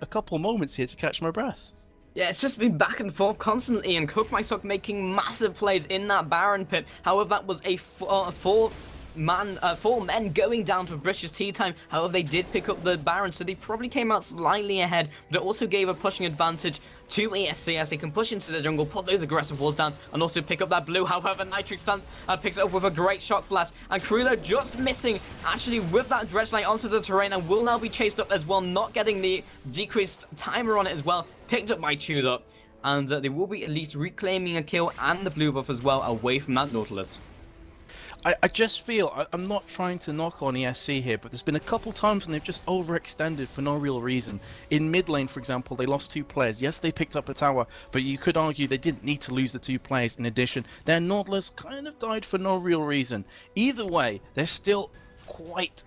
a couple moments here to catch my breath. Yeah, it's just been back and forth constantly, and Cook Mysock making massive plays in that Baron pit. However, that was a four men going down to British Tea Time. However, they did pick up the Baron, so they probably came out slightly ahead, but it also gave a pushing advantage to ESC as they can push into the jungle, put those aggressive walls down, and also pick up that blue. However, Nitrix picks it up with a great shock blast, and Crulo just missing actually with that dredge light onto the terrain, and will now be chased up as well, not getting the decreased timer on it as well, picked up by Choose Up, and they will be at least reclaiming a kill and the blue buff as well away from that Nautilus. I just feel, I'm not trying to knock on ESC here, but there's been a couple times when they've just overextended for no real reason. In mid lane, for example, they lost 2 players. Yes, they picked up a tower, but you could argue they didn't need to lose the 2 players in addition. Their Nautilus kind of died for no real reason. Either way, they're still quite...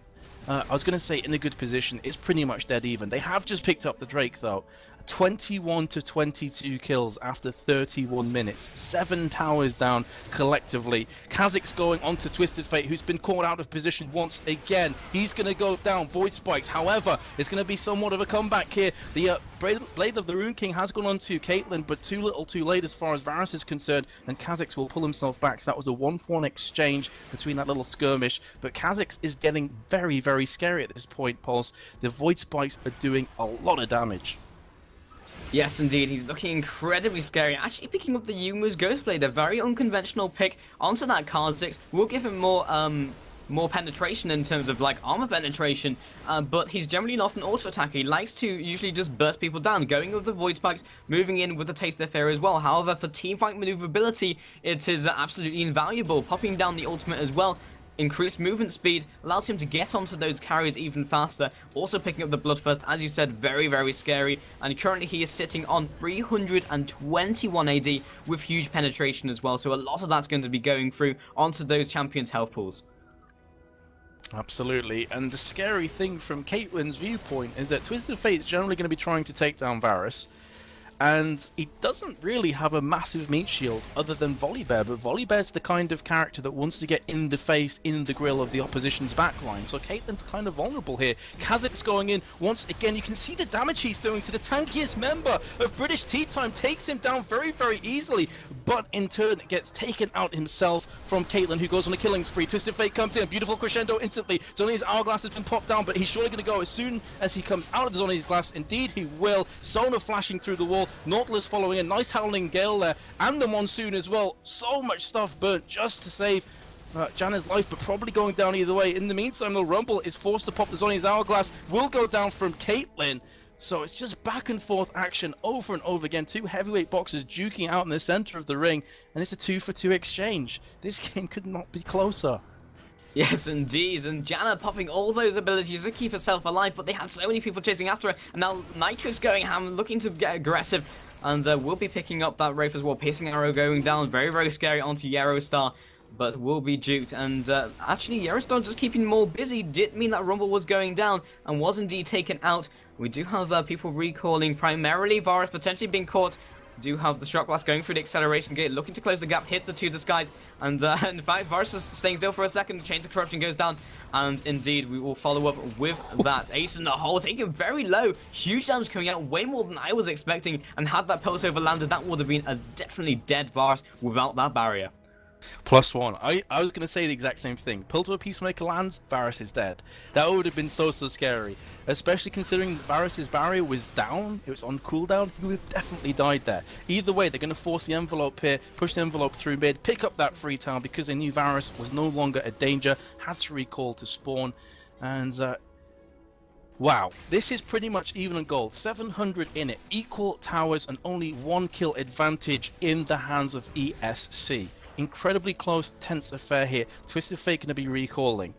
I was going to say in a good position. It's pretty much dead even. They have just picked up the Drake though, 21 to 22 kills after 31 minutes. 7 towers down collectively. Kha'Zix going on to Twisted Fate, who's been caught out of position once again. He's going to go down. Void Spikes. However, it's going to be somewhat of a comeback here. The Blade of the Rune King has gone on to Caitlyn, but too little too late as far as Varus is concerned, and Kha'Zix will pull himself back. So that was a 1-for-1 exchange between that little skirmish, but Kha'Zix is getting very, very scary at this point, Pulse. The Void Spikes are doing a lot of damage. Yes, indeed, he's looking incredibly scary. Actually picking up the Yumu's Ghostblade, a very unconventional pick onto that Kha'Zix. Will give him more penetration in terms of like armor penetration, but he's generally not an auto attacker. He likes to usually just burst people down, going with the Void Spikes, moving in with the Taste of Fear as well. However, for teamfight maneuverability, it is absolutely invaluable. Popping down the ultimate as well, increased movement speed, allows him to get onto those carries even faster. Also picking up the Bloodthirst, as you said, very, very scary. And currently he is sitting on 321 AD with huge penetration as well. So a lot of that's going to be going through onto those champions' health pools. Absolutely, and the scary thing from Caitlyn's viewpoint is that Twisted Fate is generally going to be trying to take down Varus, and he doesn't really have a massive meat shield other than Volibear, but Volibear's the kind of character that wants to get in the face, in the grill of the opposition's backline, so Caitlyn's kind of vulnerable here. Kha'Zix going in, once again, you can see the damage he's doing to the tankiest member of British Tea Time, takes him down very, very easily, but in turn gets taken out himself from Caitlyn, who goes on a killing spree. Twisted Fate comes in, beautiful crescendo instantly. Zony's hourglass has been popped down, but he's surely going to go as soon as he comes out of the Zony's glass. Indeed he will. Sona flashing through the wall, Nautilus following a nice howling gale there, and the monsoon as well. So much stuff burnt just to save Janna's life, but probably going down either way. In the meantime, the Rumble is forced to pop the Zony's hourglass, will go down from Caitlyn. So it's just back and forth action over and over again. Two heavyweight boxers duking out in the center of the ring, and it's a 2-for-2 exchange. This game could not be closer. Yes, indeed, and Janna popping all those abilities to keep herself alive, but they had so many people chasing after her, and now Nitrix going ham, looking to get aggressive, and we'll be picking up that Wraith as well. Piercing Arrow going down, very, very scary onto Yarrowstar, but will be duped, and actually Yarrowstar just keeping more busy did mean that Rumble was going down, and was indeed taken out. We do have people recalling, primarily Varus potentially being caught. Do have the Shock Blast going through the acceleration gate, looking to close the gap, hit the two disguise, and in fact Varus is staying still for a second. Chains of Corruption goes down, and indeed we will follow up with that. Ace in the hole, taking very low, huge damage coming out, way more than I was expecting, and had that Pulse over landed, that would have been a definitely dead Varus without that barrier. +1. I was going to say the exact same thing. Pull to a Peacemaker lands, Varus is dead. That would have been so scary. Especially considering Varus's barrier was down, it was on cooldown, he would have definitely died there. Either way, they're going to force the envelope here, push the envelope through mid, pick up that free town because they knew Varus was no longer a danger, had to recall to spawn, and wow, this is pretty much even on gold. 700 in it, equal towers, and only 1 kill advantage in the hands of ESC. Incredibly close, tense affair here. Twisted Fate going to be recalling.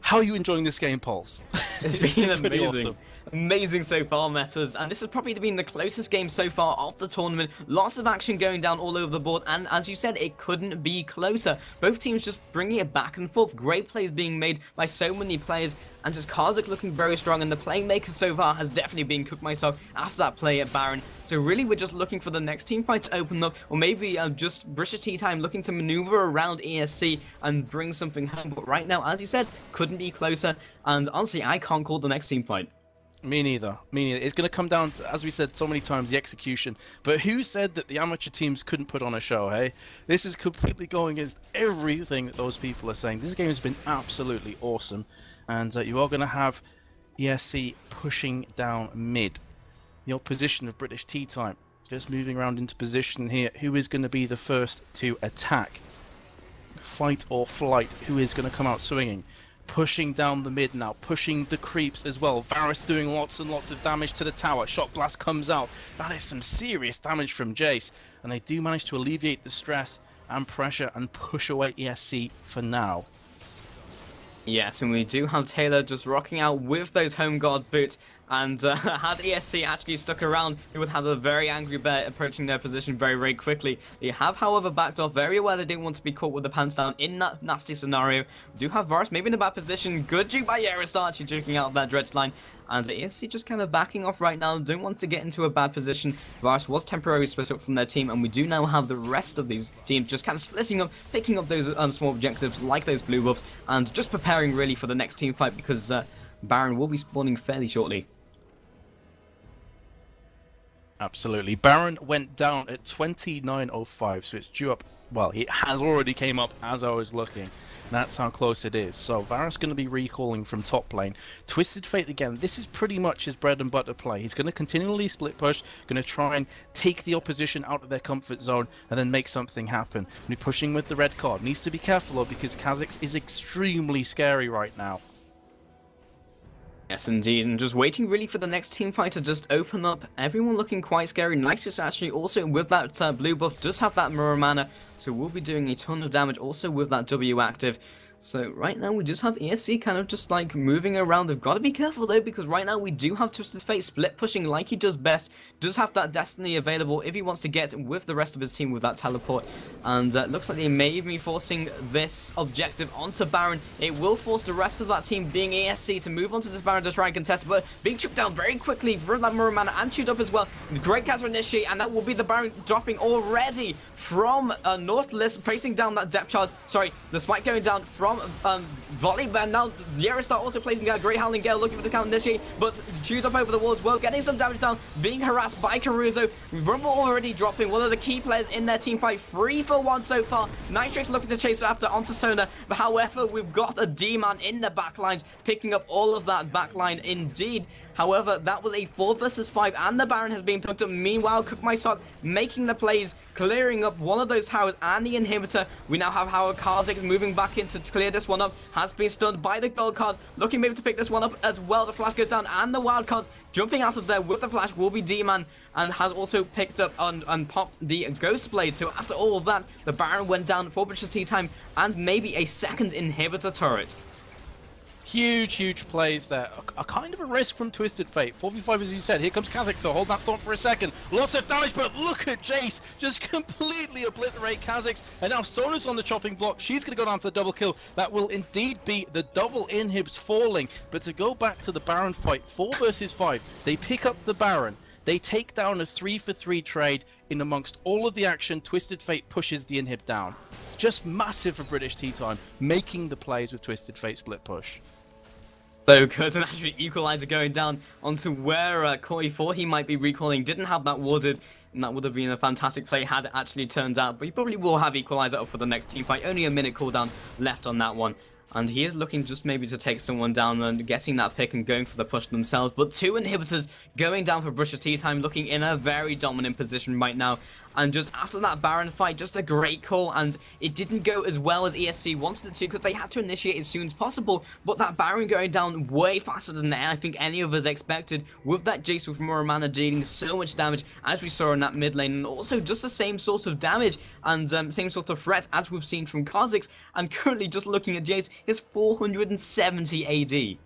How are you enjoying this game, Pulse? It's been amazing. Awesome. Amazing so far, Metas, and this has probably been the closest game so far of the tournament. Lots of action going down all over the board, and as you said, it couldn't be closer. Both teams just bringing it back and forth. Great plays being made by so many players, and just Kha'Zix looking very strong, and the playmaker so far has definitely been cooked myself after that play at Baron. So really, we're just looking for the next team fight to open up, or maybe just British Tea Time looking to maneuver around ESC and bring something home. But right now, as you said, couldn't be closer, and honestly, I can't call the next team fight. Me neither. Me neither. It's going to come down to, as we said so many times, the execution. But who said that the amateur teams couldn't put on a show, hey? This is completely going against everything that those people are saying. This game has been absolutely awesome. And you are going to have ESC pushing down mid. The opposition of British Tea Time just moving around into position here. Who is going to be the first to attack? Fight or flight? Who is going to come out swinging? Pushing down the mid now, pushing the creeps as well. Varus doing lots and lots of damage to the tower. Shock Blast comes out. That is some serious damage from Jace. And they do manage to alleviate the stress and pressure and push away ESC for now. Yes, and we do have Taylor just rocking out with those Home Guard boots. And had ESC actually stuck around, we would have a very angry bear approaching their position very, very quickly. They have, however, backed off very well. They didn't want to be caught with the pants down in that nasty scenario. We do have Varus maybe in a bad position. Good juke by Yarrowstar, actually juking out that dredge line. And ESC just kind of backing off right now, don't want to get into a bad position. Varus was temporarily split up from their team, and we do now have the rest of these teams just kind of splitting up, picking up those small objectives like those blue buffs, and just preparing really for the next team fight, because Baron will be spawning fairly shortly. Absolutely. Baron went down at 29:05, so it's due up. Well, it has already came up as I was looking. That's how close it is. So Varus going to be recalling from top lane. Twisted Fate again. This is pretty much his bread and butter play. He's going to continually split push, going to try and take the opposition out of their comfort zone and then make something happen. And be pushing with the red card. Needs to be careful though, because Kha'Zix is extremely scary right now. Yes, indeed, and just waiting really for the next team fight to just open up. Everyone looking quite scary. Nexus actually also with that blue buff does have that mirror mana, so we'll be doing a ton of damage also with that W active. So right now we just have ESC kind of just like moving around. They've got to be careful though, because right now we do have Twisted Fate split pushing like he does best. Does have that Destiny available if he wants to get with the rest of his team with that teleport. And looks like they may even be forcing this objective onto Baron. It will force the rest of that team, being ESC, to move onto this Baron to try and contest, but being choked down very quickly for that mirror mana and chewed up as well. Great counter initiate, and that will be the Baron dropping already from Nautilus, placing down that depth charge. Sorry, the spike going down from Volley, but now Yeristar also placing a Great Howling Gale, looking for the counter initiate, but chews up over the walls, well, getting some damage down, being harassed by Caruso. Rumble already dropping one of the key players in their team fight, 3 for 1 so far. Nitrix looking to chase after onto Sona, but however, we've got a D-Man in the backlines, picking up all of that backline indeed. However, that was a 4 versus 5, and the Baron has been picked up. Meanwhile, Cook My Sock making the plays, clearing up one of those towers and the inhibitor. We now have Howard Kaostv moving back in to clear this one up. Has been stunned by the gold card, looking maybe to pick this one up as well. The flash goes down, and the wild cards jumping out of there with the flash will be D-Man, and has also picked up and popped the Ghost Blade. So after all of that, the Baron went down for British tea time and maybe a second inhibitor turret. Huge plays there. A kind of a risk from Twisted Fate. 4v5 as you said. Here comes Kha'Zix, so hold that thought for a second. Lots of damage, but look at Jace just completely obliterate Kha'Zix. And now Sona's on the chopping block. She's going to go down for the double kill. That will indeed be the double inhibs falling. But to go back to the Baron fight, 4 versus 5, they pick up the Baron. They take down a 3 for 3 trade. In amongst all of the action, Twisted Fate pushes the inhib down. Just massive for British tea time, making the plays with Twisted Fate split push. So good, and actually Equalizer going down onto where Koi thought he might be recalling. Didn't have that warded, and that would have been a fantastic play had it actually turned out. But he probably will have Equalizer up for the next team fight. Only a minute cooldown left on that one. And he is looking just maybe to take someone down and getting that pick and going for the push themselves. But 2 inhibitors going down for British tea time, looking in a very dominant position right now. And just after that Baron fight, just a great call, and it didn't go as well as ESC wanted it to, because they had to initiate as soon as possible. But that Baron going down way faster than I think any of us expected, with that Jace with more mana dealing so much damage as we saw in that mid lane, and also just the same sort of damage and same sort of threat as we've seen from Kha'Zix. And currently just looking at Jace, is 470 AD.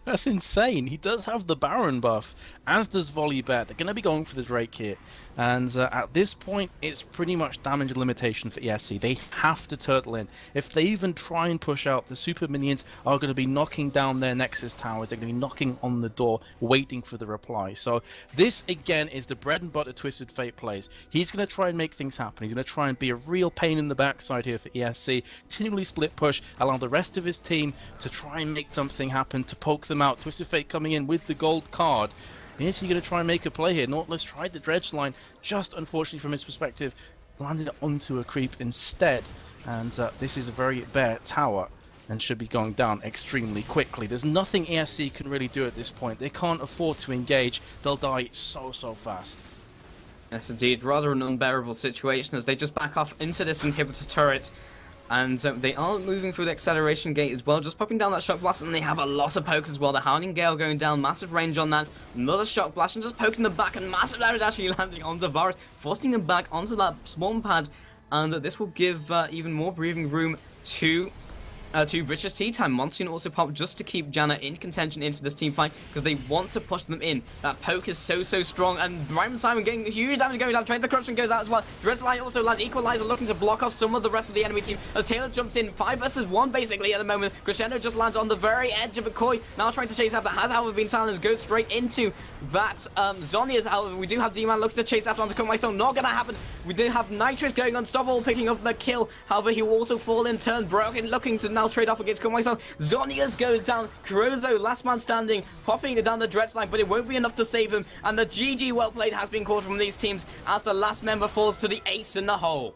That's insane. He does have the Baron buff, as does Volibear. They're going to be going for the Drake here. And at this point, it's pretty much damage limitation for ESC. They have to turtle in. If they even try and push out, the super minions are going to be knocking down their Nexus towers. They're going to be knocking on the door, waiting for the reply. So this, again, is the bread and butter Twisted Fate plays. He's going to try and make things happen. He's going to try and be a real pain in the backside here for ESC. Continually split push, allow the rest of his team to try and make something happen, to poke them out. Twisted Fate coming in with the gold card. Is he going to try and make a play here? Nautilus tried the dredge line, just unfortunately from his perspective, landed onto a creep instead. And this is a very bare tower and should be going down extremely quickly. There's nothing ESC can really do at this point. They can't afford to engage. They'll die so fast. Yes, indeed. Rather an unbearable situation as they just back off into this inhibitor turret. And they are moving through the acceleration gate as well, just popping down that shock blast, and they have a lot of poke as well. The Howling Gale going down, massive range on that. Another shock blast, and just poking them back, and massive damage actually landing onto Varus, forcing him back onto that spawn pad. And this will give even more breathing room to to British Tea Time. Monsoon also popped just to keep Janna in contention into this team fight because they want to push them in. That poke is so strong, and Ryman Simon getting huge damage going down. Trade the corruption goes out as well. Red Line also lands. Equalizer looking to block off some of the rest of the enemy team as Taylor jumps in. 5 versus 1 basically at the moment. Crescendo just lands on the very edge of a koi. Now trying to chase after. Has however been silenced. Goes straight into that Zhonya's. However, we do have D-Man looking to chase after onto Come My Stone. Not gonna happen. We do have Nitrous going unstoppable, picking up the kill. However, he will also fall in turn. Broken looking to now trade off against Come My Stone. Zhonya's goes down. Crozo, last man standing, popping it down the dredge line, but it won't be enough to save him. And the GG well played has been called from these teams as the last member falls to the ace in the hole.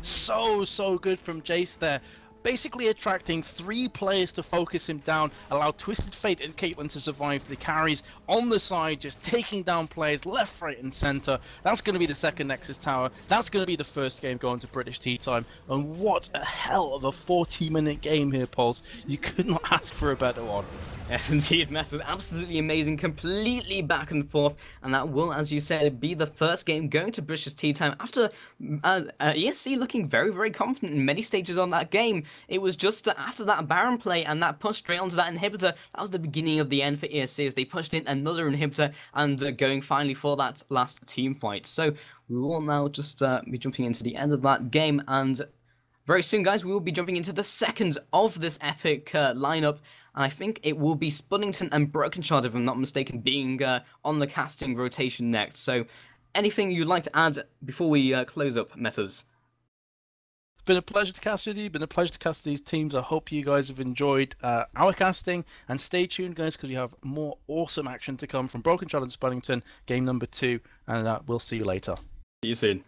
So good from Jace there. Basically attracting 3 players to focus him down, allow Twisted Fate and Caitlyn to survive the carries on the side, just taking down players left, right and centre. That's going to be the second Nexus Tower. That's going to be the first game going to British Tea Time. And what a hell of a 40-minute game here, Pulse. You could not ask for a better one. Yes, indeed, Mess was absolutely amazing, completely back and forth, and that will, as you said, be the first game going to British Tea Time after ESC looking very confident in many stages on that game. It was just after that Baron play and that push straight onto that inhibitor, that was the beginning of the end for ESC as they pushed in another inhibitor and going finally for that last team fight. So we will now just be jumping into the end of that game, and very soon, guys, we will be jumping into the second of this epic lineup. And I think it will be Spuddington and Broken Shard, if I'm not mistaken, being on the casting rotation next. So, anything you'd like to add before we close up, Metas? It's been a pleasure to cast with you. Been a pleasure to cast these teams. I hope you guys have enjoyed our casting. And stay tuned, guys, because you have more awesome action to come from Broken Shard and Spuddington, game number 2. And we'll see you later. See you soon.